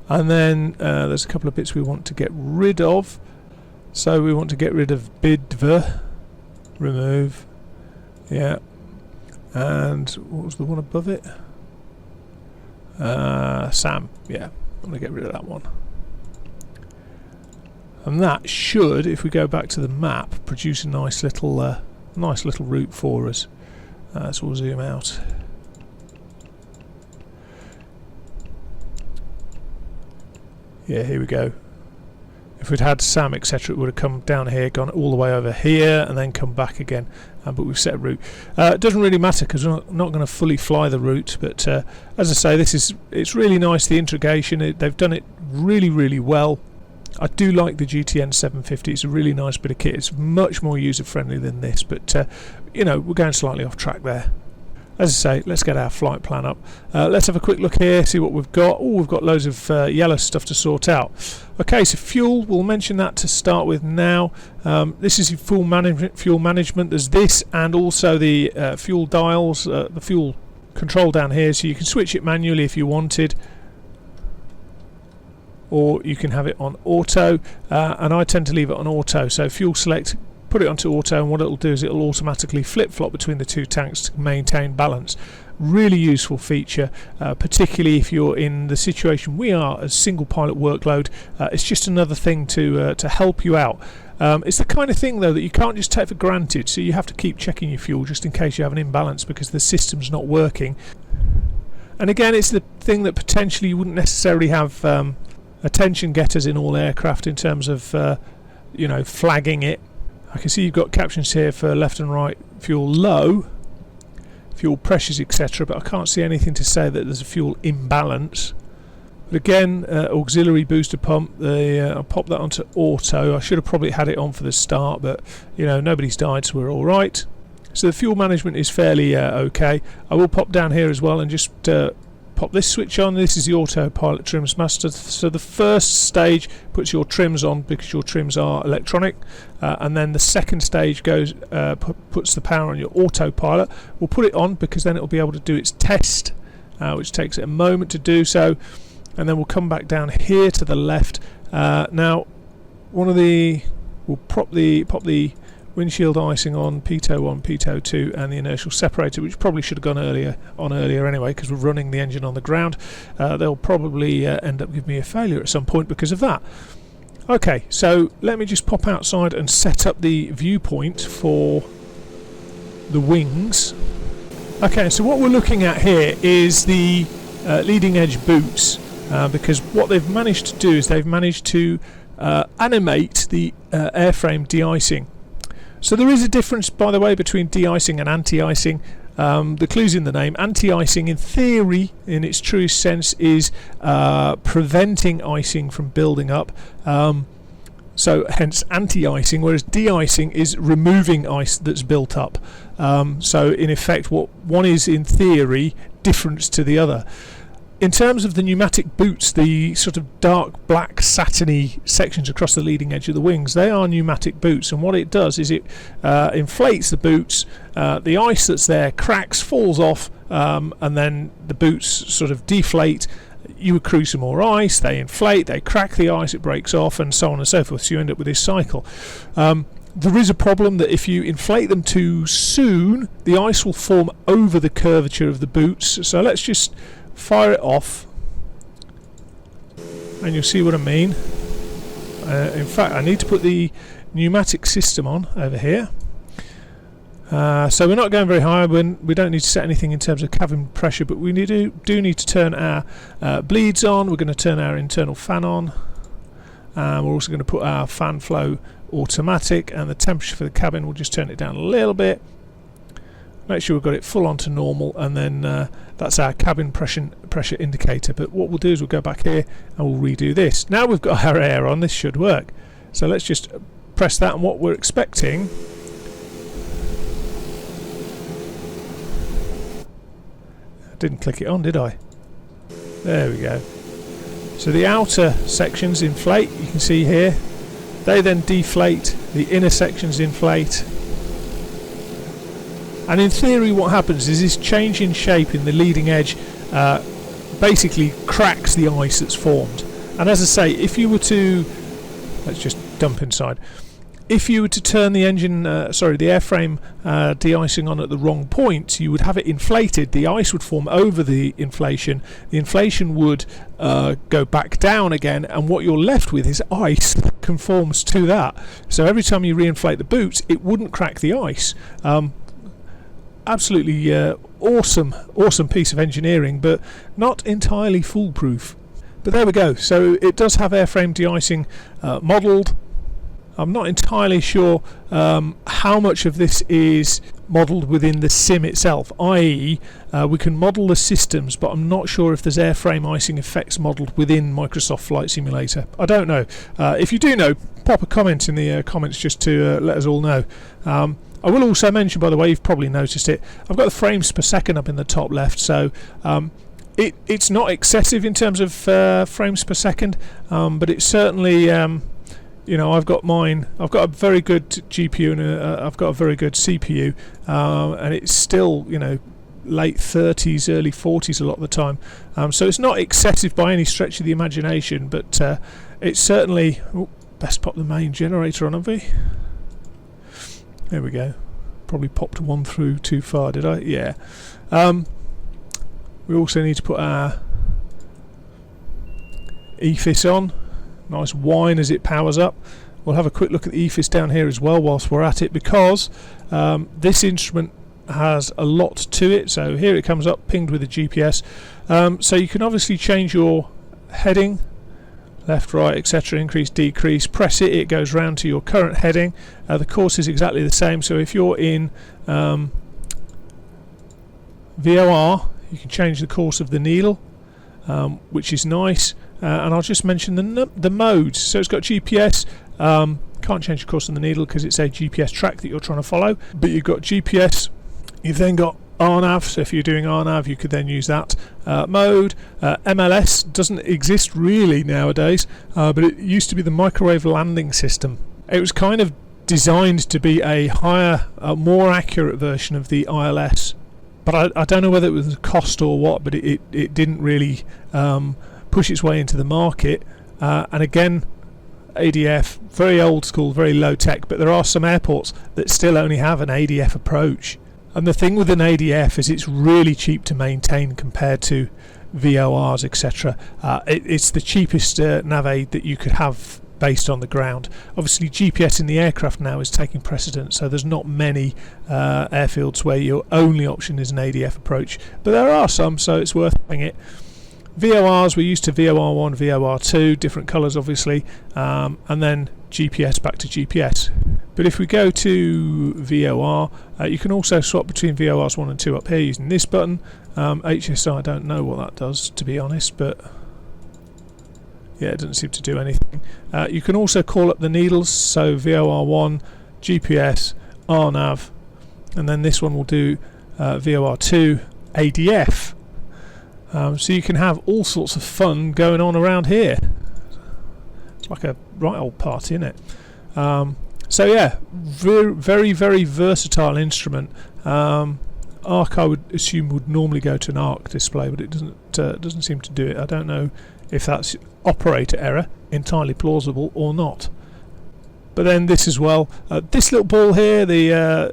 [SPEAKER 1] And then there's a couple of bits we want to get rid of. So we want to get rid of BIDV, remove, yeah. And what was the one above it? Sam, yeah. I'm going to get rid of that one. And that should, if we go back to the map, produce a nice little route for us. So we'll zoom out. Yeah, here we go. If we'd had Sam, etc., it would have come down here, gone all the way over here, and then come back again. But we've set a route. It doesn't really matter because we're not going to fully fly the route. But as I say, it's really nice, the integration. They've done it really well. I do like the GTN 750. It's a really nice bit of kit. It's much more user friendly than this. But you know, we're going slightly off track there. As I say, let's get our flight plan up. Let's have a quick look here, see what we've got. Oh, we've got loads of yellow stuff to sort out. Okay, so fuel, we'll mention that to start with now. This is fuel management. There's this and also the fuel dials, the fuel control down here, so you can switch it manually if you wanted, or you can have it on auto, and I tend to leave it on auto. So fuel select, put it onto auto, and what it'll do is it'll automatically flip-flop between the two tanks to maintain balance. Really useful feature, particularly if you're in the situation we are, a single pilot workload. It's just another thing to help you out. It's the kind of thing though that you can't just take for granted, so you have to keep checking your fuel just in case you have an imbalance because the system's not working. And again, it's the thing that potentially you wouldn't necessarily have attention getters in all aircraft in terms of you know, flagging it. I can see you've got captions here for left and right fuel low, fuel pressures, etc., but I can't see anything to say that there's a fuel imbalance. But again, auxiliary booster pump, I'll pop that onto auto. I should have probably had it on for the start, but you know, nobody's died, so we're all right. So the fuel management is fairly okay. I will pop down here as well and just pop this switch on. This is the autopilot trims master. So the first stage puts your trims on because your trims are electronic, and then the second stage goes puts the power on your autopilot. We'll put it on because then it will be able to do its test, which takes it a moment to do so, and then we'll come back down here to the left. Now, we'll pop the windshield icing on, pitot 1, pitot 2, and the inertial separator, which probably should have gone earlier anyway because we're running the engine on the ground. They'll probably end up giving me a failure at some point because of that. Okay, so let me just pop outside and set up the viewpoint for the wings. Okay, so what we're looking at here is the leading edge boots, because what they've managed to do is they've managed to animate the airframe de-icing. So there is a difference, by the way, between de-icing and anti-icing. The clue's in the name. Anti-icing, in theory, in its truest sense, is preventing icing from building up. So hence anti-icing, whereas de-icing is removing ice that's built up. So in effect, what one is in theory different to the other. In terms of the pneumatic boots, the sort of dark black satiny sections across the leading edge of the wings, they are pneumatic boots, and what it does is it inflates the boots, the ice that's there cracks, falls off, and then the boots sort of deflate. You accrue some more ice, they inflate, they crack the ice, it breaks off, and so on and so forth, so you end up with this cycle. There is a problem that if you inflate them too soon, the ice will form over the curvature of the boots. So let's just fire it off and you'll see what I mean. In fact, I need to put the pneumatic system on over here. So we're not going very high, we don't need to set anything in terms of cabin pressure, but we do need to turn our bleeds on. We're going to turn our internal fan on. We're also going to put our fan flow automatic, and the temperature for the cabin, we'll just turn it down a little bit. Make sure we've got it full on to normal, and then that's our cabin pressure indicator. But what we'll do is we'll go back here and we'll redo this. Now we've got our air on, this should work. So let's just press that, and what we're expecting, I didn't click it on, did I? There we go. So the outer sections inflate, you can see here. They then deflate, the inner sections inflate. And in theory what happens is this change in shape in the leading edge basically cracks the ice that's formed. And as I say, if you were to, let's just dump inside. If you were to turn the engine, the airframe de-icing on at the wrong point, you would have it inflated. The ice would form over the inflation. The inflation would go back down again, and what you're left with is ice that conforms to that. So every time you reinflate the boots, it wouldn't crack the ice. Absolutely awesome piece of engineering, but not entirely foolproof. But there we go. So it does have airframe de-icing modelled. I'm not entirely sure how much of this is modelled within the sim itself, i.e. We can model the systems, but I'm not sure if there's airframe icing effects modelled within Microsoft Flight Simulator. I don't know. If you do know, pop a comment in the comments just to let us all know. I will also mention, by the way, you've probably noticed it, I've got the frames per second up in the top left, so it's not excessive in terms of frames per second, but it's certainly... you know, I've got a very good GPU and I've got a very good CPU, and it's still, you know, late 30s, early 40s a lot of the time. So it's not excessive by any stretch of the imagination, but it's certainly... Oh, best pop the main generator on, have we? There we go. Probably popped one through too far, did I? Yeah. We also need to put our EFIS on. Nice whine as it powers up. We'll have a quick look at the EFIS down here as well whilst we're at it, because this instrument has a lot to it. So here it comes up pinged with the GPS. So you can obviously change your heading, left, right, etc., increase, decrease. Press it, it goes round to your current heading. The course is exactly the same. So if you're in VOR, you can change the course of the needle, which is nice. And I'll just mention the modes. So it's got GPS. Can't change the course on the needle because it's a GPS track that you're trying to follow. But you've got GPS. You've then got RNAV. So if you're doing RNAV, you could then use that mode. MLS doesn't exist really nowadays, but it used to be the microwave landing system. It was kind of designed to be a higher, more accurate version of the ILS. But I don't know whether it was the cost or what, but it didn't really push its way into the market. And again, ADF, very old school, very low tech, but there are some airports that still only have an ADF approach. And the thing with an ADF is it's really cheap to maintain compared to VORs, etc. It's the cheapest nav aid that you could have based on the ground. Obviously GPS in the aircraft now is taking precedence, so there's not many airfields where your only option is an ADF approach, but there are some, so it's worth having it. VORs, we're used to VOR1, VOR2, different colours obviously, and then GPS back to GPS. But if we go to VOR, you can also swap between VORs 1 and 2 up here using this button. HSI, I don't know what that does, to be honest, but yeah, it doesn't seem to do anything. You can also call up the needles, so VOR1, GPS, RNAV, and then this one will do VOR2, ADF. So you can have all sorts of fun going on around here. It's like a right old party, isn't it? So yeah, very versatile instrument. Arc, I would assume, would normally go to an Arc display, but it doesn't seem to do it. I don't know if that's operator error, entirely plausible or not. But then this as well, this little ball here, the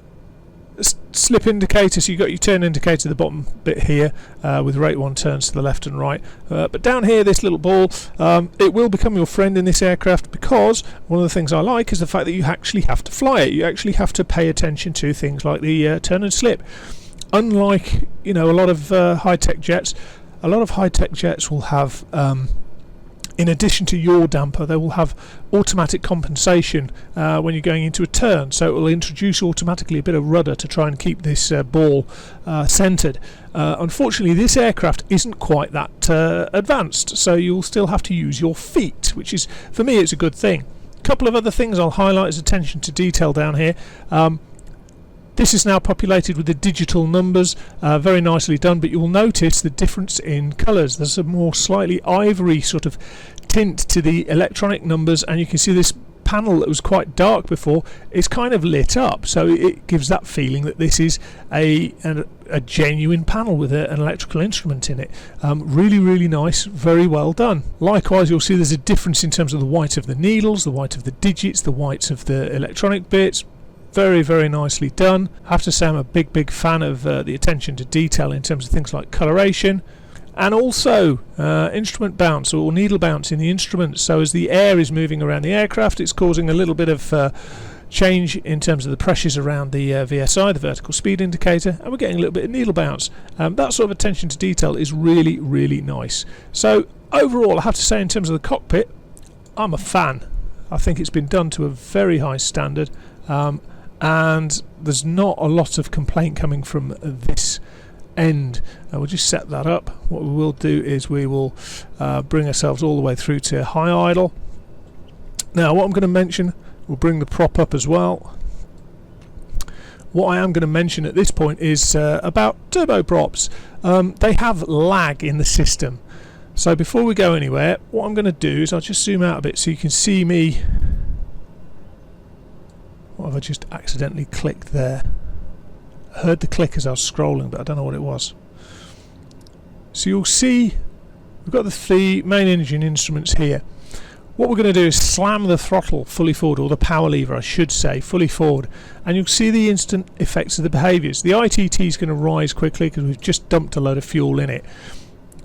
[SPEAKER 1] slip indicator, so you've got your turn indicator at the bottom bit here, with rate 1 turns to the left and right, but down here this little ball, it will become your friend in this aircraft, because one of the things I like is the fact that you actually have to fly it. You actually have to pay attention to things like the turn and slip. Unlike, you know, a lot of high-tech jets will have, in addition to yaw damper, they will have automatic compensation when you're going into a turn, so it will introduce automatically a bit of rudder to try and keep this ball centered. Unfortunately, this aircraft isn't quite that advanced, so you'll still have to use your feet, which is, for me, it's a good thing. A couple of other things I'll highlight as attention to detail down here. This is now populated with the digital numbers, very nicely done, but you'll notice the difference in colours. There's a more slightly ivory sort of tint to the electronic numbers, and you can see this panel that was quite dark before is kind of lit up, so it gives that feeling that this is a genuine panel with an electrical instrument in it. Really nice, very well done. Likewise, you'll see there's a difference in terms of the white of the needles, the white of the digits, the whites of the electronic bits. Very nicely done. I have to say I'm a big fan of the attention to detail in terms of things like coloration, and also instrument bounce or needle bounce in the instrument. So as the air is moving around the aircraft, it's causing a little bit of change in terms of the pressures around the VSI, the vertical speed indicator, and we're getting a little bit of needle bounce. That sort of attention to detail is really nice. So overall, I have to say, in terms of the cockpit, I'm a fan. I think it's been done to a very high standard. And there's not a lot of complaint coming from this end. We'll just set that up. What we will do is we will bring ourselves all the way through to high idle. Now, what I'm going to mention, we'll bring the prop up as well. What I am going to mention at this point is about turboprops. They have lag in the system. So before we go anywhere, what I'm going to do is I'll just zoom out a bit so you can see me. What have I just accidentally clicked there? I heard the click as I was scrolling, but I don't know what it was. So you'll see we've got the main engine instruments here. What we're going to do is slam the throttle fully forward, or the power lever I should say, fully forward, and you'll see the instant effects of the behaviours. The ITT is going to rise quickly because we've just dumped a load of fuel in it.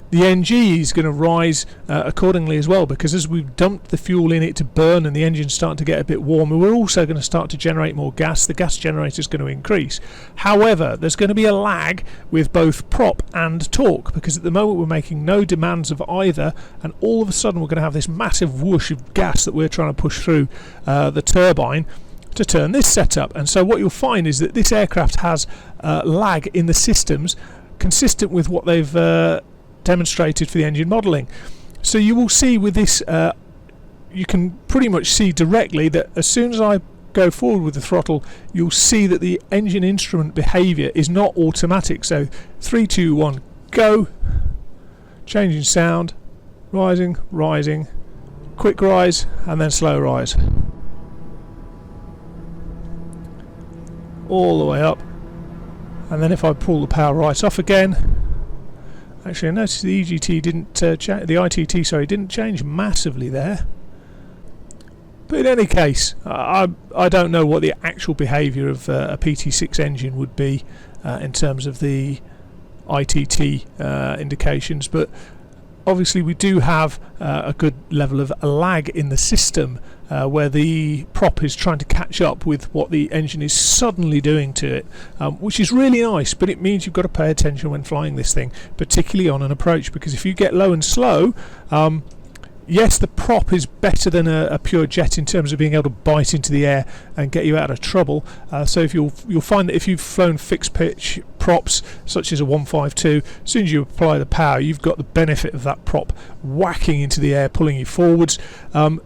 [SPEAKER 1] The NG is going to rise accordingly as well, because as we've dumped the fuel in it to burn and the engine's starting to get a bit warmer, we're also going to start to generate more gas. The gas generator is going to increase. However, there's going to be a lag with both prop and torque, because at the moment we're making no demands of either, and all of a sudden we're going to have this massive whoosh of gas that we're trying to push through the turbine to turn this setup. And so what you'll find is that this aircraft has lag in the systems consistent with what they've demonstrated for the engine modelling. So you will see with this, you can pretty much see directly that as soon as I go forward with the throttle, you'll see that the engine instrument behaviour is not automatic. So 3, 2, 1, go. Changing sound, rising, quick rise, and then slow rise. All the way up. And then if I pull the power right off again, actually I noticed the EGT didn't the ITT, sorry, didn't change massively there. But in any case, I don't know what the actual behaviour of a PT6 engine would be in terms of the ITT indications, but obviously we do have a good level of lag in the system where the prop is trying to catch up with what the engine is suddenly doing to it, which is really nice, but it means you've got to pay attention when flying this thing, particularly on an approach, because if you get low and slow, yes, the prop is better than a pure jet in terms of being able to bite into the air and get you out of trouble. So if you'll find that if you've flown fixed pitch props such as a 152, as soon as you apply the power, you've got the benefit of that prop whacking into the air, pulling you forwards.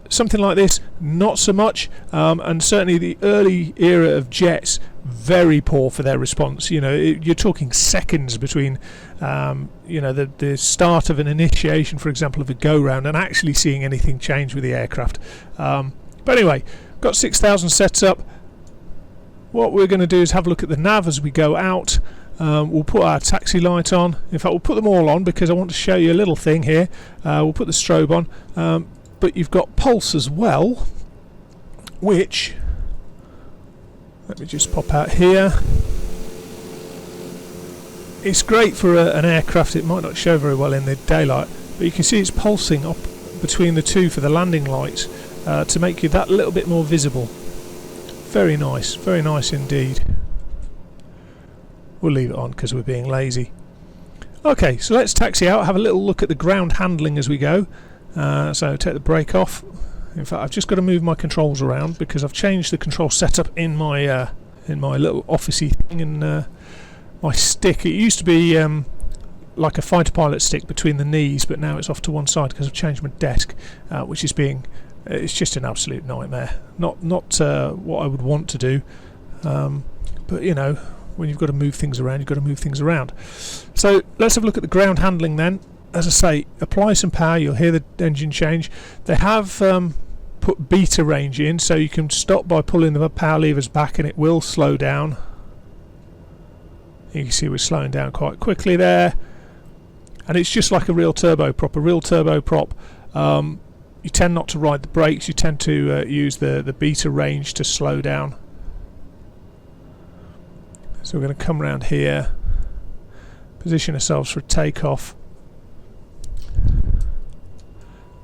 [SPEAKER 1] Something like this, not so much, and certainly the early era of jets, very poor for their response. You know, you're talking seconds between you know, the start of an initiation, for example, of a go round and actually seeing anything change with the aircraft. But anyway, got 6000 sets up. What we're going to do is have a look at the nav as we go out. We'll put our taxi light on. In fact, we'll put them all on because I want to show you a little thing here. We'll put the strobe on, but you've got pulse as well, which, let me just pop out here. It's great for an aircraft. It might not show very well in the daylight, but you can see it's pulsing up between the two for the landing lights to make you that little bit more visible. Very nice indeed. We'll leave it on because we're being lazy. Okay, so let's taxi out, have a little look at the ground handling as we go. So take the brake off. In fact, I've just got to move my controls around because I've changed the control setup in my little officey thing, and my stick. It used to be like a fighter pilot stick between the knees, but now it's off to one side because I've changed my desk, which is being. It's just an absolute nightmare. Not what I would want to do, but you know, when you've got to move things around, you've got to move things around. So let's have a look at the ground handling then. As I say, apply some power, you'll hear the engine change. They have put beta range in, so you can stop by pulling the power levers back and it will slow down. You can see we're slowing down quite quickly there. And it's just like a real turboprop. A real turboprop, you tend not to ride the brakes, you tend to use the beta range to slow down. So we're going to come around here, position ourselves for a takeoff.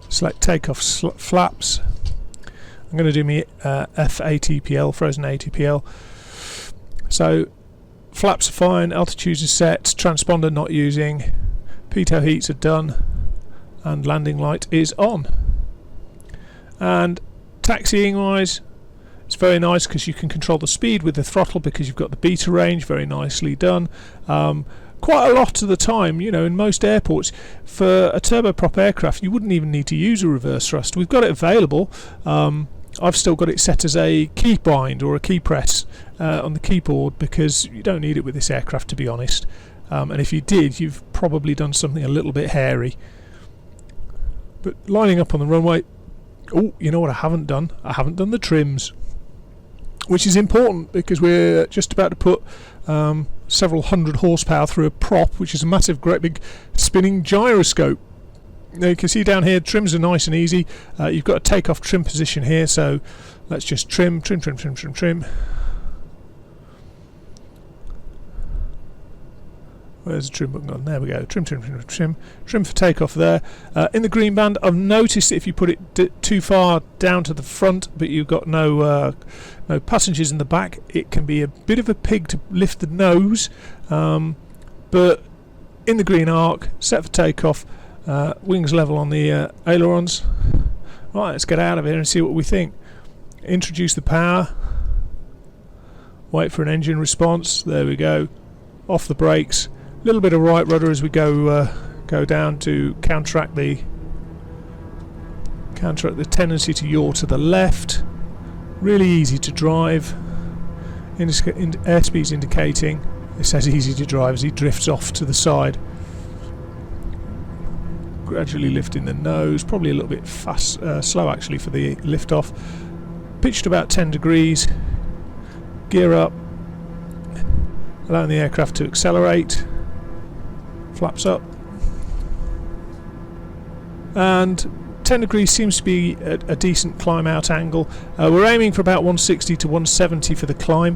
[SPEAKER 1] Select takeoff flaps. I'm going to do my F-ATPL, frozen ATPL. So flaps are fine, altitudes are set, transponder not using, pitot heats are done, and landing light is on. And taxiing wise, it's very nice because you can control the speed with the throttle because you've got the beta range, very nicely done. Quite a lot of the time, you know, in most airports, for a turboprop aircraft, you wouldn't even need to use a reverse thrust. We've got it available. I've still got it set as a key bind or a key press on the keyboard because you don't need it with this aircraft, to be honest. And if you did, you've probably done something a little bit hairy. But lining up on the runway, oh, you know what I haven't done? I haven't done the trims, which is important because we're just about to put several hundred horsepower through a prop, which is a massive, great big spinning gyroscope. Now you can see down here, trims are nice and easy. You've got a takeoff trim position here, so let's just trim. Where's the trim button gone? There we go. Trim for takeoff there. In the green band, I've noticed that if you put it too far down to the front, but you've got no passengers in the back, it can be a bit of a pig to lift the nose. But in the green arc, set for takeoff, wings level on the ailerons. Right, let's get out of here and see what we think. Introduce the power. Wait for an engine response. There we go. Off the brakes. A little bit of right rudder as we go down to counteract the tendency to yaw to the left. Really easy to drive. Airspeed's indicating. It says easy to drive as he drifts off to the side. Gradually lifting the nose, probably a little bit slow actually for the lift off. Pitched about 10 degrees. Gear up, allowing the aircraft to accelerate. Flaps up, and 10 degrees seems to be a decent climb out angle. We're aiming for about 160 to 170 for the climb.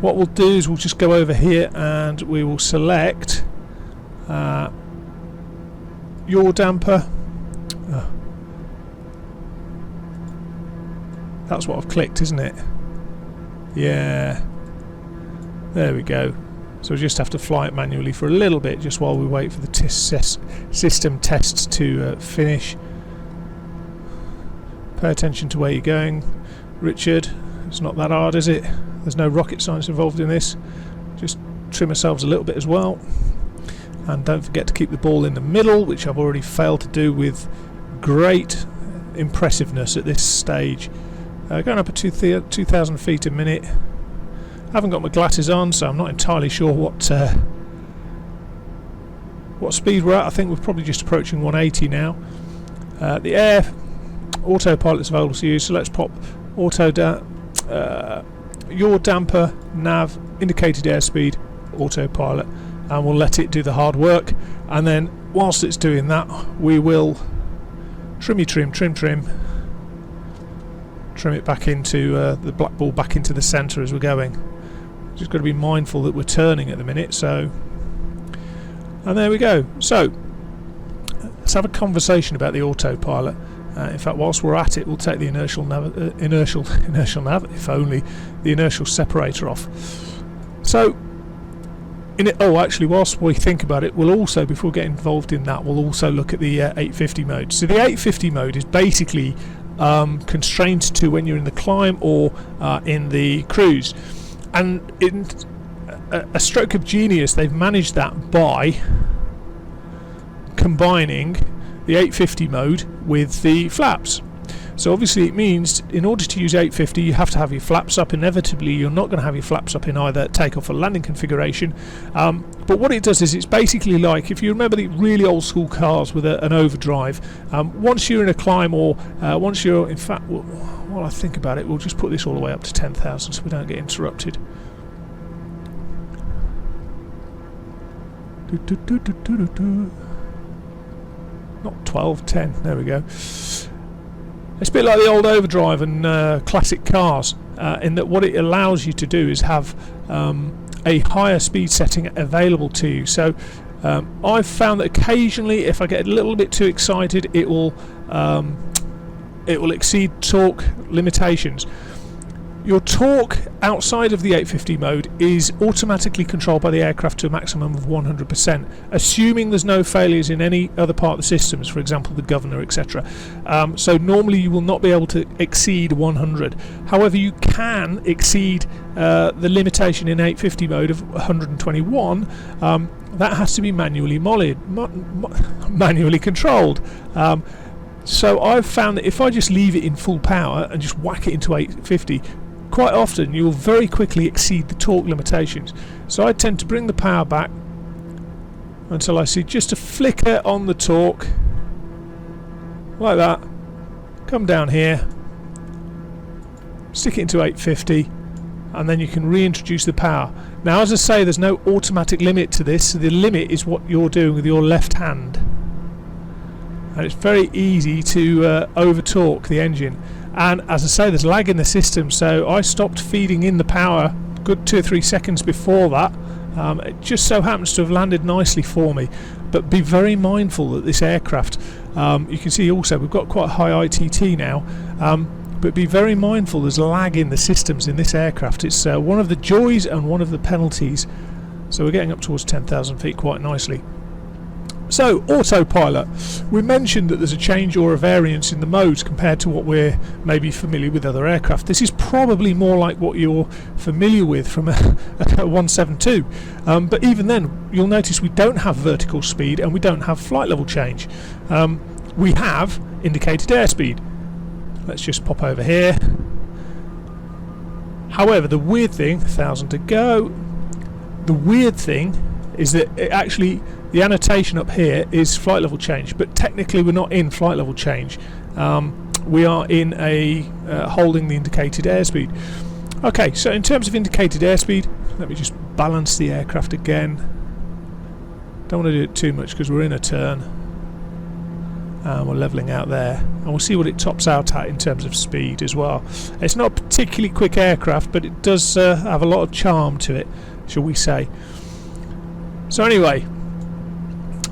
[SPEAKER 1] What we'll do is we'll just go over here and we will select yaw damper. That's what I've clicked, isn't it? Yeah, there we go. So we just have to fly it manually for a little bit just while we wait for the system tests to finish. Pay attention to where you're going, Richard. It's not that hard, is it? There's no rocket science involved in this. Just trim ourselves a little bit as well. And don't forget to keep the ball in the middle, which I've already failed to do with great impressiveness at this stage. Going up at 2,000 feet a minute. haven't got my glasses on, so I'm not entirely sure what speed we're at. I think we're probably just approaching 180 now. The air autopilot's available to use, so let's pop your damper, nav, indicated airspeed, autopilot, and we'll let it do the hard work. And then whilst it's doing that, we will trim it back into the black ball back into the centre as we're going. Just got to be mindful that we're turning at the minute. So, and there we go. So let's have a conversation about the autopilot. In fact, whilst we're at it, we'll take the inertial nav, if only, the inertial separator off. So, actually, whilst we think about it, we'll also, before we get involved in that, we'll also look at the 850 mode. So the 850 mode is basically constrained to when you're in the climb or in the cruise. And in a stroke of genius, they've managed that by combining the 850 mode with the flaps. So obviously it means in order to use 850 you have to have your flaps up. Inevitably you're not going to have your flaps up in either takeoff or landing configuration, but what it does is it's basically like, if you remember the really old school cars with an overdrive, once you're in a climb or once you're, in fact, while I think about it, we'll just put this all the way up to 10,000 so we don't get interrupted. Not 12, 10, there we go. It's a bit like the old overdrive and classic cars, in that what it allows you to do is have a higher speed setting available to you. So I've found that occasionally, if I get a little bit too excited, it will exceed torque limitations. Your torque outside of the 850 mode is automatically controlled by the aircraft to a maximum of 100%, assuming there's no failures in any other part of the systems, for example the governor, etc. So normally you will not be able to exceed 100. However, you can exceed the limitation in 850 mode of 121. That has to be manually controlled. So I've found that if I just leave it in full power and just whack it into 850, quite often you will very quickly exceed the torque limitations. So I tend to bring the power back until I see just a flicker on the torque, like that. Come down here, stick it into 850, and then you can reintroduce the power. Now, as I say, there's no automatic limit to this, so the limit is what you're doing with your left hand. And it's very easy to over torque the engine, and as I say, there's lag in the system, so I stopped feeding in the power good 2 or 3 seconds before that. It just so happens to have landed nicely for me, but be very mindful that this aircraft, you can see also we've got quite a high ITT now, but be very mindful there's lag in the systems in this aircraft. It's one of the joys and one of the penalties. So we're getting up towards 10,000 feet quite nicely. So, autopilot. We mentioned that there's a change or a variance in the modes compared to what we're maybe familiar with other aircraft. This is probably more like what you're familiar with from a 172. But even then, you'll notice we don't have vertical speed and we don't have flight level change. We have indicated airspeed. Let's just pop over here. However, the weird thing, 1,000 to go, the weird thing is that it actually, the annotation up here is flight level change, but technically we're not in flight level change. We are in a holding the indicated airspeed. Okay, so in terms of indicated airspeed, let me just balance the aircraft again. Don't want to do it too much because we're in a turn. We're levelling out there, and we'll see what it tops out at in terms of speed as well. It's not a particularly quick aircraft, but it does have a lot of charm to it, shall we say. So anyway,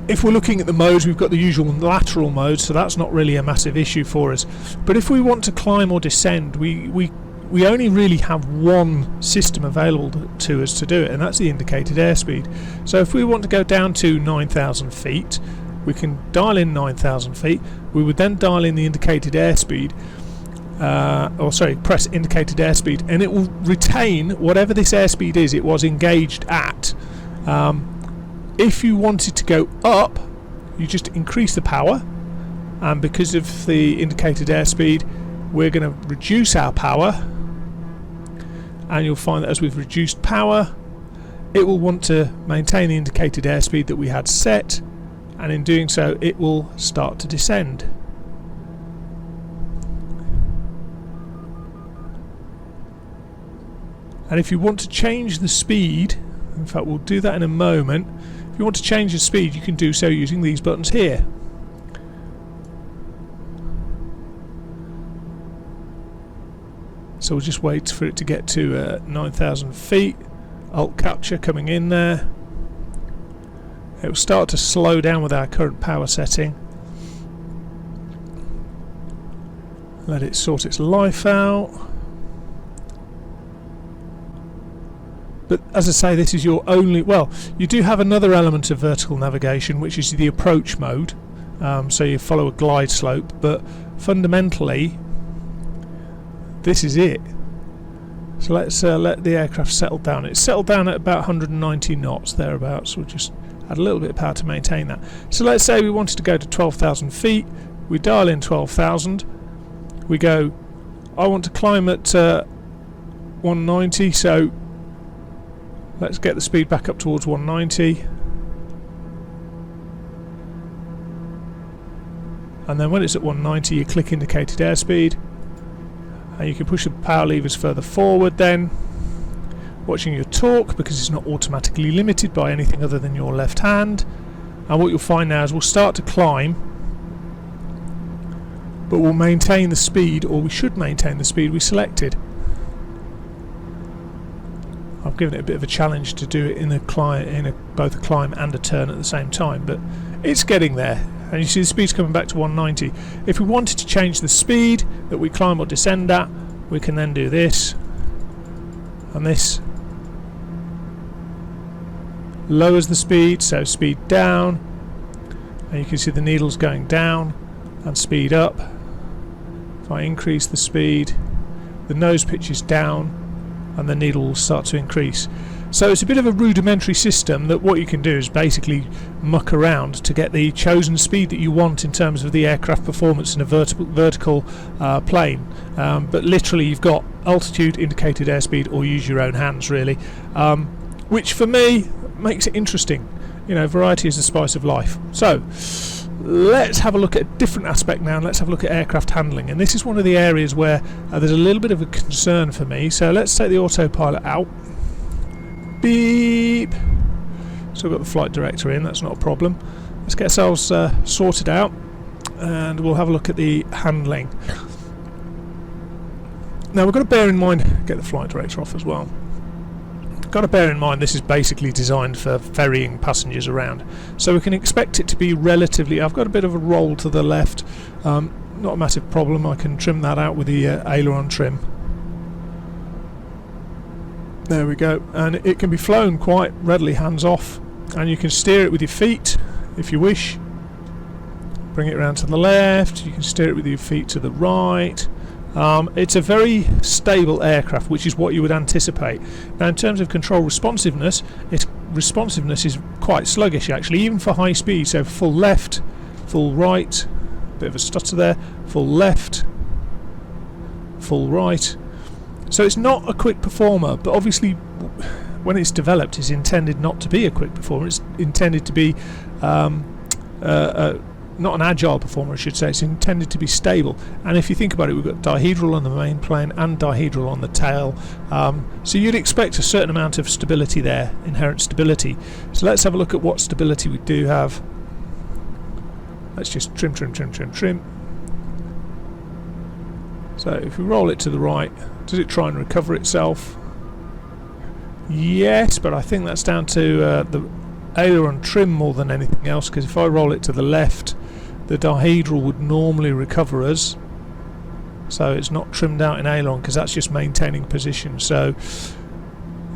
[SPEAKER 1] if we're looking at the modes, we've got the usual lateral mode, so that's not really a massive issue for us. But if we want to climb or descend, we only really have one system available to us to do it, and that's the indicated airspeed. So if we want to go down to 9,000 feet, we can dial in 9,000 feet. We would then dial in the indicated airspeed, press indicated airspeed, and it will retain whatever this airspeed is it was engaged at. If you wanted to go up, you just increase the power, and because of the indicated airspeed, we're going to reduce our power, and you'll find that as we've reduced power, it will want to maintain the indicated airspeed that we had set, and in doing so it will start to descend. And if you want to change the speed, in fact we'll do that in a moment, if you want to change the speed you can do so using these buttons here. So we'll just wait for it to get to 9,000 feet. Alt capture coming in there. It will start to slow down with our current power setting. Let it sort its life out. But as I say, this is your only... well, you do have another element of vertical navigation, which is the approach mode. So you follow a glide slope, but fundamentally this is it. So let's let the aircraft settle down. It's settled down at about 190 knots, thereabouts. We'll just add a little bit of power to maintain that. So let's say we wanted to go to 12,000 feet. We dial in 12,000. We go, I want to climb at 190, so let's get the speed back up towards 190. And then when it's at 190, you click indicated airspeed. And you can push the power levers further forward then, watching your torque because it's not automatically limited by anything other than your left hand. And what you'll find now is we'll start to climb, but we'll maintain the speed, or we should maintain the speed we selected. I've given it a bit of a challenge to do it in both a climb and a turn at the same time, but it's getting there. And you see the speed's coming back to 190. If we wanted to change the speed that we climb or descend at, we can then do this, and this lowers the speed, so speed down, and you can see the needles going down and speed up. If I increase the speed, the nose pitch is down and the needle will start to increase. So it's a bit of a rudimentary system that what you can do is basically muck around to get the chosen speed that you want in terms of the aircraft performance in a vertical plane. But literally you've got altitude, indicated airspeed, or use your own hands really, which for me makes it interesting. You know, variety is the spice of life. So let's have a look at a different aspect now, and let's have a look at aircraft handling. And this is one of the areas where there's a little bit of a concern for me. So let's take the autopilot out. Beep. So we've got the flight director in, that's not a problem. Let's get ourselves sorted out, and we'll have a look at the handling. Now we've got to bear in mind, get the flight director off as well. Got to bear in mind this is basically designed for ferrying passengers around, so we can expect it to be relatively... I've got a bit of a roll to the left, not a massive problem. I can trim that out with the aileron trim. There we go, and it can be flown quite readily hands off, and you can steer it with your feet if you wish. Bring it around to the left, you can steer it with your feet to the right. It's a very stable aircraft, which is what you would anticipate. Now in terms of control responsiveness, its responsiveness is quite sluggish actually, even for high speed. So full left, full right, bit of a stutter there, full left, full right. So it's not a quick performer, but obviously when it's developed it's intended not to be a quick performer. It's intended to be not an agile performer, I should say. It's intended to be stable. And if you think about it, we've got dihedral on the main plane and dihedral on the tail, so you'd expect a certain amount of stability there, inherent stability. So let's have a look at what stability we do have. Let's just trim. So if we roll it to the right, does it try and recover itself? Yes, but I think that's down to the aileron trim more than anything else, because if I roll it to the left, the dihedral would normally recover us. So it's not trimmed out in aileron because that's just maintaining position. So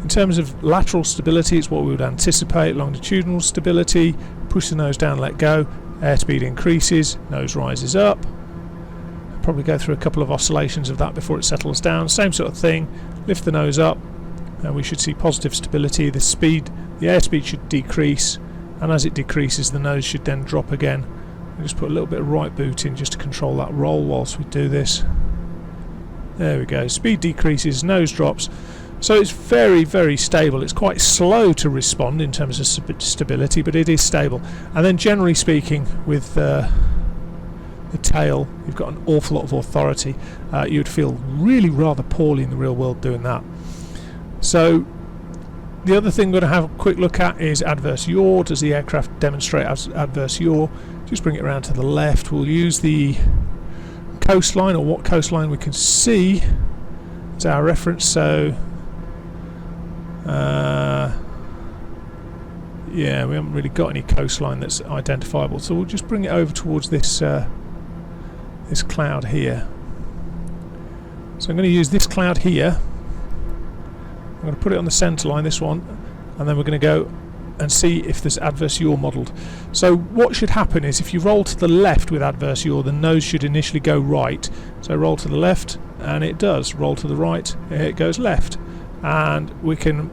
[SPEAKER 1] in terms of lateral stability, it's what we would anticipate. Longitudinal stability, push the nose down, let go, airspeed increases, nose rises up. Probably go through a couple of oscillations of that before it settles down. Same sort of thing, lift the nose up, and we should see positive stability. The airspeed should decrease, and as it decreases the nose should then drop again. We'll just put a little bit of right boot in just to control that roll whilst we do this. There we go, speed decreases, nose drops. So it's very, very stable. It's quite slow to respond in terms of stability, but it is stable. And then generally speaking, with the tail, you've got an awful lot of authority. You'd feel really rather poorly in the real world doing that. So the other thing we're going to have a quick look at is adverse yaw. Does the aircraft demonstrate adverse yaw? Just bring it around to the left. We'll use the coastline, or what coastline we can see as our reference. So yeah, we haven't really got any coastline that's identifiable, so we'll just bring it over towards this this cloud here. So I'm going to use this cloud here. I'm going to put it on the centre line, this one, and then we're going to go and see if there's adverse yaw modelled. So what should happen is, if you roll to the left with adverse yaw, the nose should initially go right. So roll to the left, and it does. Roll to the right, it goes left. And we can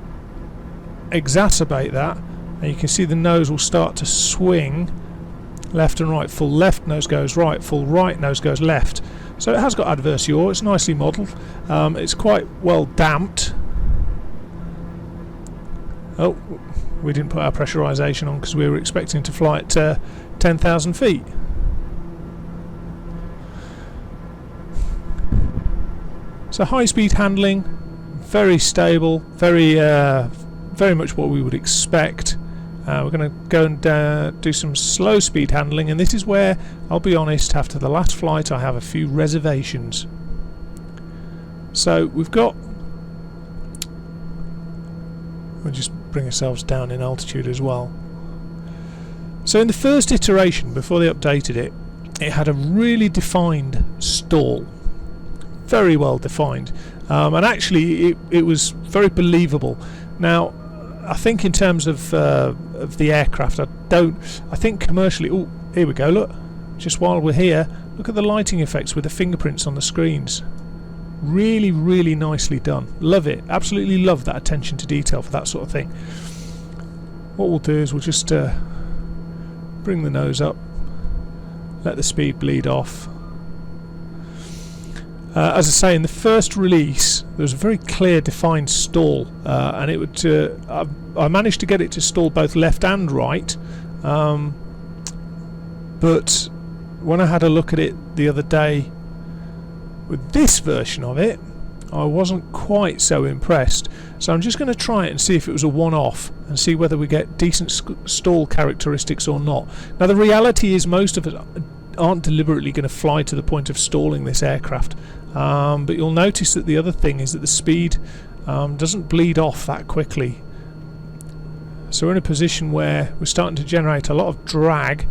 [SPEAKER 1] exacerbate that, and you can see the nose will start to swing left and right. Full left nose goes right, full right nose goes left. So it has got adverse yaw. It's nicely modelled. It's quite well damped. Oh, we didn't put our pressurisation on because we were expecting to fly at 10,000 feet. So high speed handling, very stable, very much what we would expect. We're going to go and do some slow speed handling, and this is where, I'll be honest, after the last flight I have a few reservations. So we've got, we'll just bring ourselves down in altitude as well. So in the first iteration, before they updated it, it had a really defined stall, very well defined, and actually it was very believable. Now I think in terms of the aircraft, I think commercially, oh, here we go, look, just while we're here, look at the lighting effects with the fingerprints on the screens. Really, really nicely done. Love it. Absolutely love that attention to detail for that sort of thing. What we'll do is we'll just bring the nose up, let the speed bleed off. As I say, in the first release there was a very clear defined stall, and it would I managed to get it to stall both left and right, but when I had a look at it the other day with this version of it, I wasn't quite so impressed. So I'm just going to try it and see if it was a one-off, and see whether we get decent stall characteristics or not. Now the reality is most of us aren't deliberately going to fly to the point of stalling this aircraft, but you'll notice that the other thing is that the speed doesn't bleed off that quickly. So we're in a position where we're starting to generate a lot of drag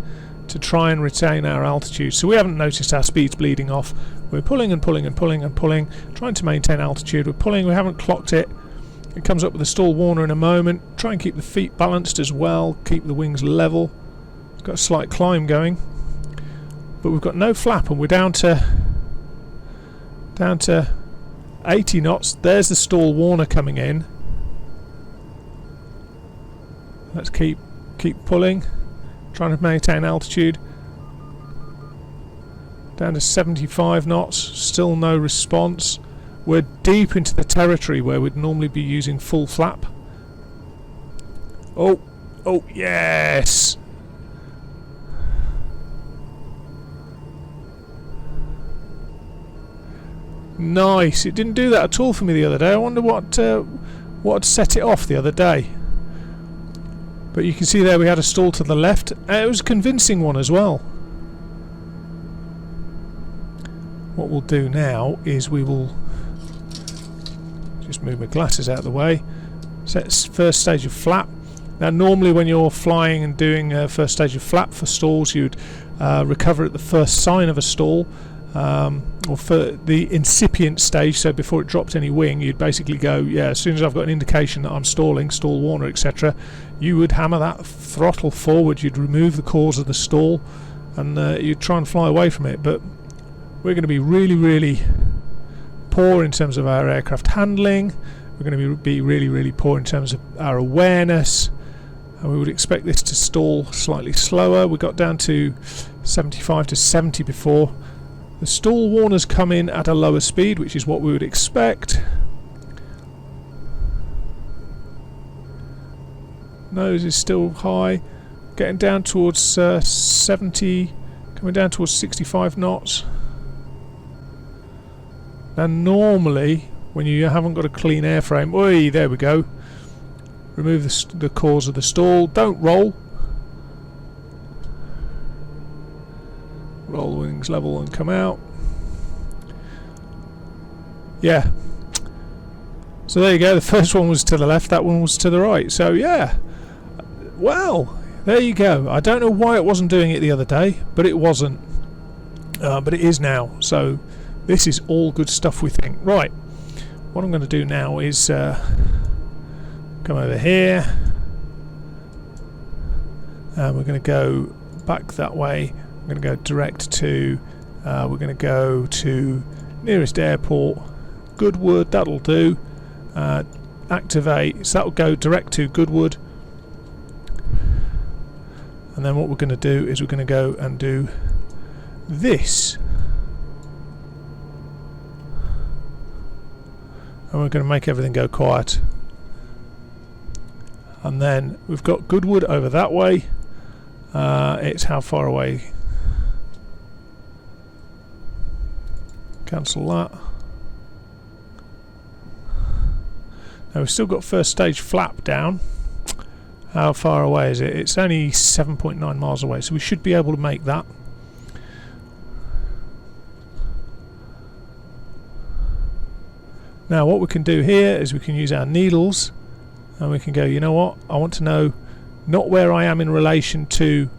[SPEAKER 1] to try and retain our altitude. So we haven't noticed our speeds bleeding off. We're pulling and pulling and pulling and pulling, trying to maintain altitude. We're pulling, we haven't clocked it. It comes up with a stall warner in a moment. Try and keep the feet balanced as well, keep the wings level. It's got a slight climb going, but we've got no flap, and we're down to 80 knots. There's the stall warner coming in. Let's keep pulling, trying to maintain altitude. Down to 75 knots, still no response. We're deep into the territory where we'd normally be using full flap. Oh, yes! Nice. It didn't do that at all for me the other day. I wonder what set it off the other day. But you can see there we had a stall to the left. It was a convincing one as well. What we'll do now is we will just move my glasses out of the way. Set first stage of flap. Now normally when you're flying and doing first stage of flap for stalls, you'd recover at the first sign of a stall, or for the incipient stage, so before it dropped any wing, you'd basically go, yeah, as soon as I've got an indication that I'm stalling, stall warner, etc., you would hammer that throttle forward, you'd remove the cause of the stall, and you'd try and fly away from it. But we're going to be really, really poor in terms of our aircraft handling. We're going to be really, really poor in terms of our awareness, and we would expect this to stall slightly slower. We got down to 75 to 70 before. The stall warners come in at a lower speed, which is what we would expect. Nose is still high. Getting down towards 70, coming down towards 65 knots. Now normally, when you haven't got a clean airframe, oi, there we go. Remove the cause of the stall. Don't roll. Roll the wings level and come out. Yeah. So there you go. The first one was to the left. That one was to the right. So yeah. Well, there you go. I don't know why it wasn't doing it the other day, but it wasn't. But it is now. So this is all good stuff, we think. Right. What I'm going to do now is come over here. And we're going to go back that way. I'm going to go direct to, we're going to go to nearest airport. Goodwood, that'll do. Activate, so that'll go direct to Goodwood. And then what we're going to do is we're going to go and do this. And we're going to make everything go quiet. And then we've got Goodwood over that way. It's how far away? Cancel that. Now we've still got first stage flap down. How far away is it? It's only 7.9 miles away, so we should be able to make that. Now what we can do here is we can use our needles and we can go, you know what, I want to know not where I am in relation to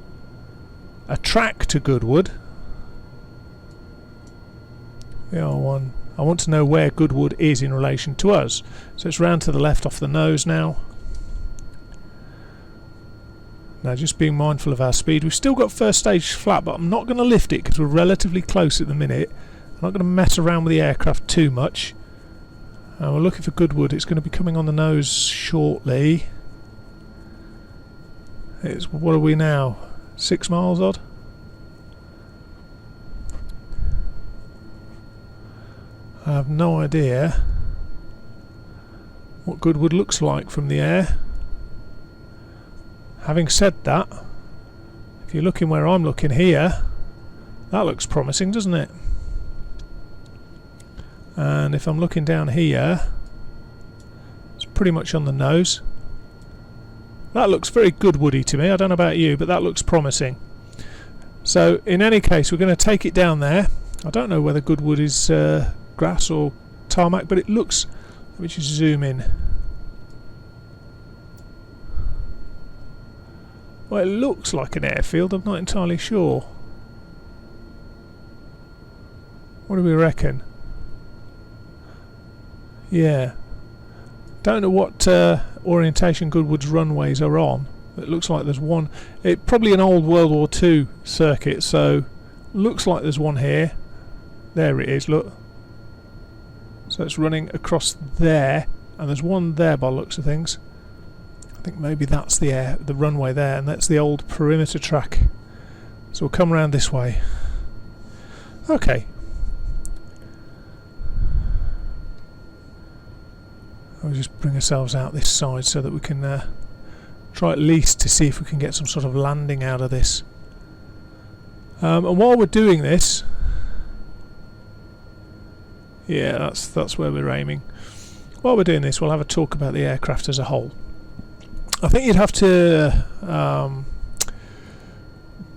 [SPEAKER 1] a track to Goodwood. R1. I want to know where Goodwood is in relation to us. So it's round to the left off the nose now. Now just being mindful of our speed. We've still got first stage flat, but I'm not going to lift it because we're relatively close at the minute. I'm not going to mess around with the aircraft too much. We're looking for Goodwood. It's going to be coming on the nose shortly. It's, what are we now? 6 miles odd? I have no idea what Goodwood looks like from the air. Having said that, if you're looking where I'm looking here, that looks promising, doesn't it? And if I'm looking down here, it's pretty much on the nose. That looks very Goodwoody to me. I don't know about you, but that looks promising. So in any case, we're going to take it down there. I don't know whether Goodwood is grass or tarmac, but it looks, let me just zoom in. Well, it looks like an airfield. I'm not entirely sure. What do we reckon? Yeah. Don't know what orientation Goodwood's runways are on. It looks like there's one. It's probably an old World War II circuit, so looks like there's one here. There it is, look. So it's running across there, and there's one there by the looks of things. I think maybe that's the runway there, and that's the old perimeter track. So we'll come around this way. Okay. We'll just bring ourselves out this side so that we can try at least to see if we can get some sort of landing out of this. And while we're doing this, yeah, that's where we're aiming. While we're doing this, we'll have a talk about the aircraft as a whole. I think you'd have to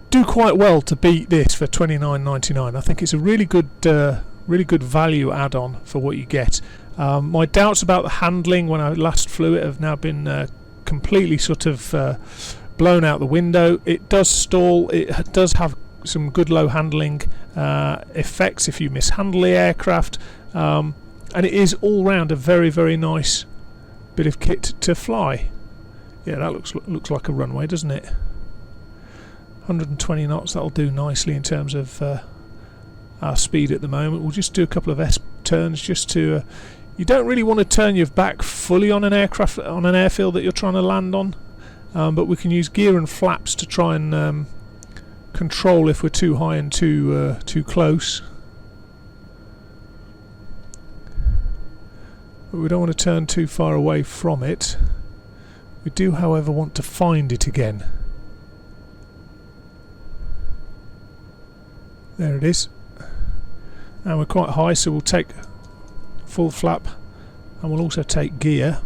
[SPEAKER 1] do quite well to beat this for $29.99. I think it's a really good value add-on for what you get. My doubts about the handling when I last flew it have now been completely sort of blown out the window. It does stall. It does have some good low handling effects if you mishandle the aircraft, and it is all round a very, very nice bit of kit to fly. Yeah, that looks like a runway, doesn't it? 120 knots, that'll do nicely in terms of our speed at the moment. We'll just do a couple of S-turns just to... you don't really want to turn your back fully on an aircraft, on an airfield that you're trying to land on, but we can use gear and flaps to try and control if we're too high and too close. But we don't want to turn too far away from it. We do, however, want to find it again. There it is. And we're quite high, so we'll take full flap, and we'll also take gear.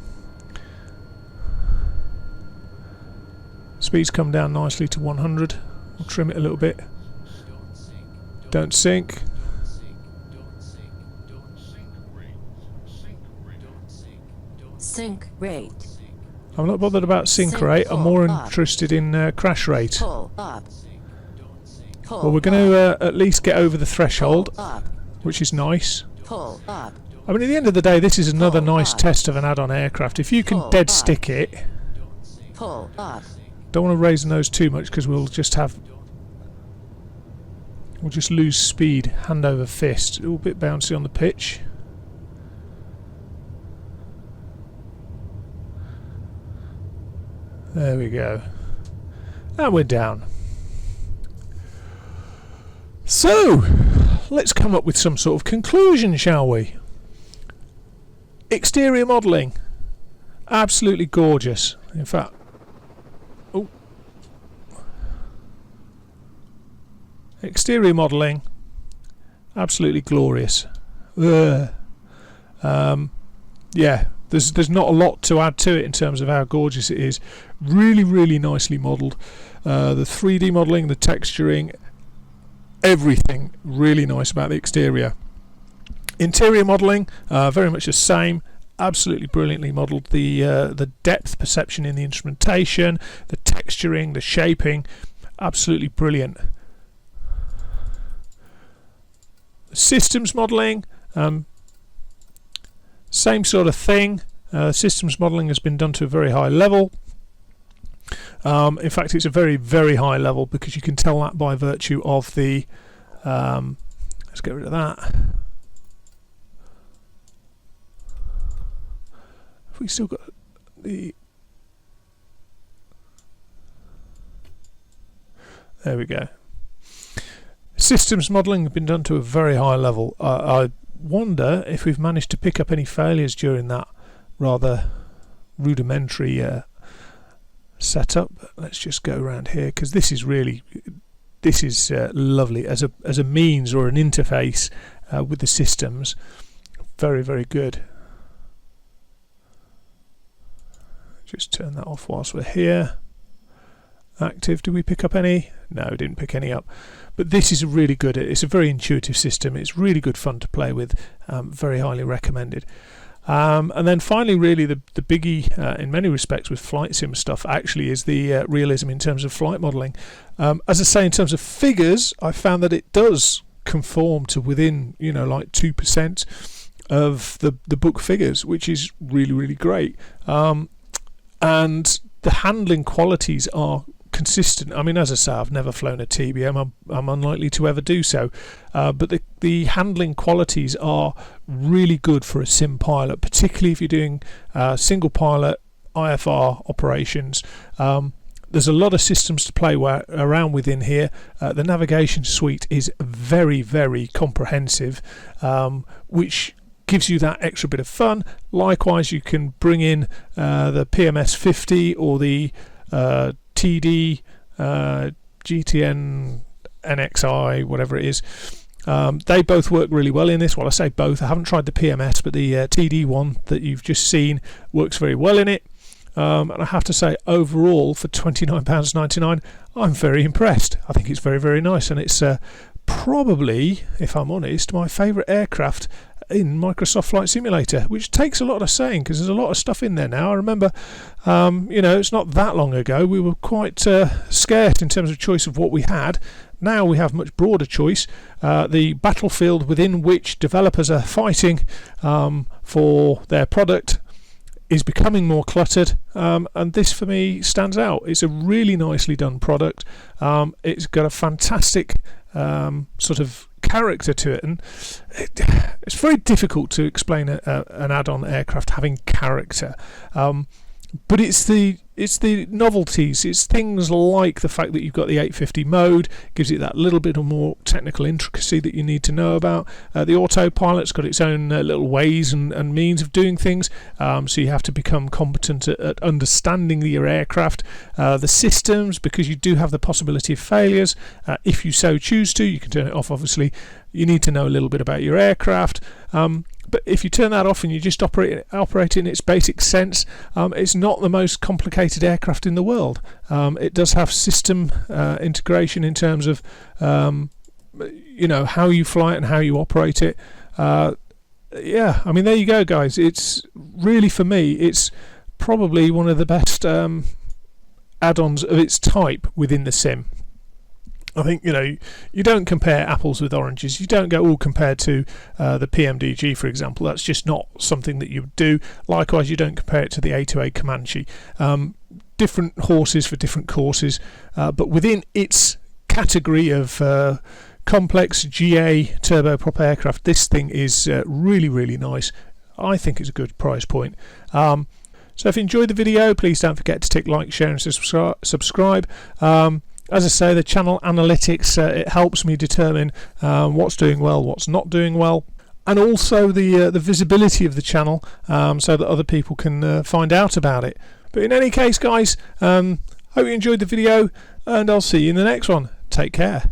[SPEAKER 1] Speeds come down nicely to 100. We'll trim it a little bit. Don't sink.
[SPEAKER 2] Sync rate.
[SPEAKER 1] I'm not bothered about sync rate, I'm more interested in crash rate.
[SPEAKER 2] Pull up.
[SPEAKER 1] Well, we're going to at least get over the threshold,
[SPEAKER 2] Pull up.
[SPEAKER 1] which is nice.
[SPEAKER 2] Pull up.
[SPEAKER 1] I mean, at the end of the day, this is another nice test of an add-on aircraft. If you can dead stick it,
[SPEAKER 2] Pull up.
[SPEAKER 1] don't want to raise the nose too much because we'll just lose speed, hand over fist. A little bit bouncy on the pitch. There we go. And we're down. So, let's come up with some sort of conclusion, shall we? Exterior modelling. Absolutely gorgeous. In fact, exterior modelling, absolutely glorious. Yeah, there's not a lot to add to it in terms of how gorgeous it is. Really, really nicely modelled. The 3D modelling, the texturing, everything really nice about the exterior. Interior modelling, very much the same. Absolutely brilliantly modelled. The depth perception in the instrumentation, the texturing, the shaping, absolutely brilliant. Systems modelling, same sort of thing. Systems modelling has been done to a very high level. In fact, it's a very, very high level because you can tell that by virtue of the let's get rid of that. Have we still got the... There we go. Systems modelling has been done to a very high level. I wonder if we've managed to pick up any failures during that rather rudimentary setup. Let's just go around here because this is really lovely as a means or an interface with the systems. Very, very good. Just turn that off whilst we're here. Active, did we pick up any? No, we didn't pick any up. But this is really good. It's a very intuitive system. It's really good fun to play with. Very highly recommended. And then finally, really, the biggie in many respects with flight sim stuff actually is the realism in terms of flight modelling. As I say, in terms of figures, I found that it does conform to within, like 2% of the book figures, which is really, really great. And the handling qualities are consistent. I mean, as I say, I've never flown a TBM. I'm unlikely to ever do so. But the handling qualities are really good for a sim pilot, particularly if you're doing single pilot IFR operations. There's a lot of systems to play around within here. The navigation suite is very, very comprehensive, which gives you that extra bit of fun. Likewise, you can bring in the PMS 50 or the TD GTN NXI, whatever it is. They both work really well in this. Well, I say both. I haven't tried the PMS, but the TD one that you've just seen works very well in it. And I have to say, overall, for £29.99, I'm very impressed. I think it's very, very nice, and it's probably, if I'm honest, my favourite aircraft in Microsoft Flight Simulator, which takes a lot of saying because there's a lot of stuff in there now. I remember, it's not that long ago we were quite scarce in terms of choice of what we had. Now we have much broader choice. The battlefield within which developers are fighting for their product is becoming more cluttered, and this for me stands out. It's a really nicely done product. It's got a fantastic sort of character to it, and it's very difficult to explain an add-on aircraft having character. but it's the novelties. It's things like the fact that you've got the 850 mode, gives it that little bit of more technical intricacy that you need to know about. The autopilot's got its own little ways and means of doing things, so you have to become competent at understanding your aircraft. The systems, because you do have the possibility of failures, if you so choose to, you can turn it off. Obviously, you need to know a little bit about your aircraft. But if you turn that off and you just operate it in its basic sense, it's not the most complicated aircraft in the world. It does have system integration in terms of how you fly it and how you operate it. Yeah, I mean, there you go, guys. It's really, for me, it's probably one of the best add-ons of its type within the sim. I think, you don't compare apples with oranges. You don't go, compared to the PMDG, for example. That's just not something that you would do. Likewise, you don't compare it to the A2A Comanche. Different horses for different courses, but within its category of complex GA turboprop aircraft, this thing is really, really nice. I think it's a good price point. So if you enjoyed the video, please don't forget to tick like, share and subscribe. As I say, the channel analytics, it helps me determine what's doing well, what's not doing well, and also the visibility of the channel, so that other people can find out about it. But in any case, guys, hope you enjoyed the video, and I'll see you in the next one. Take care.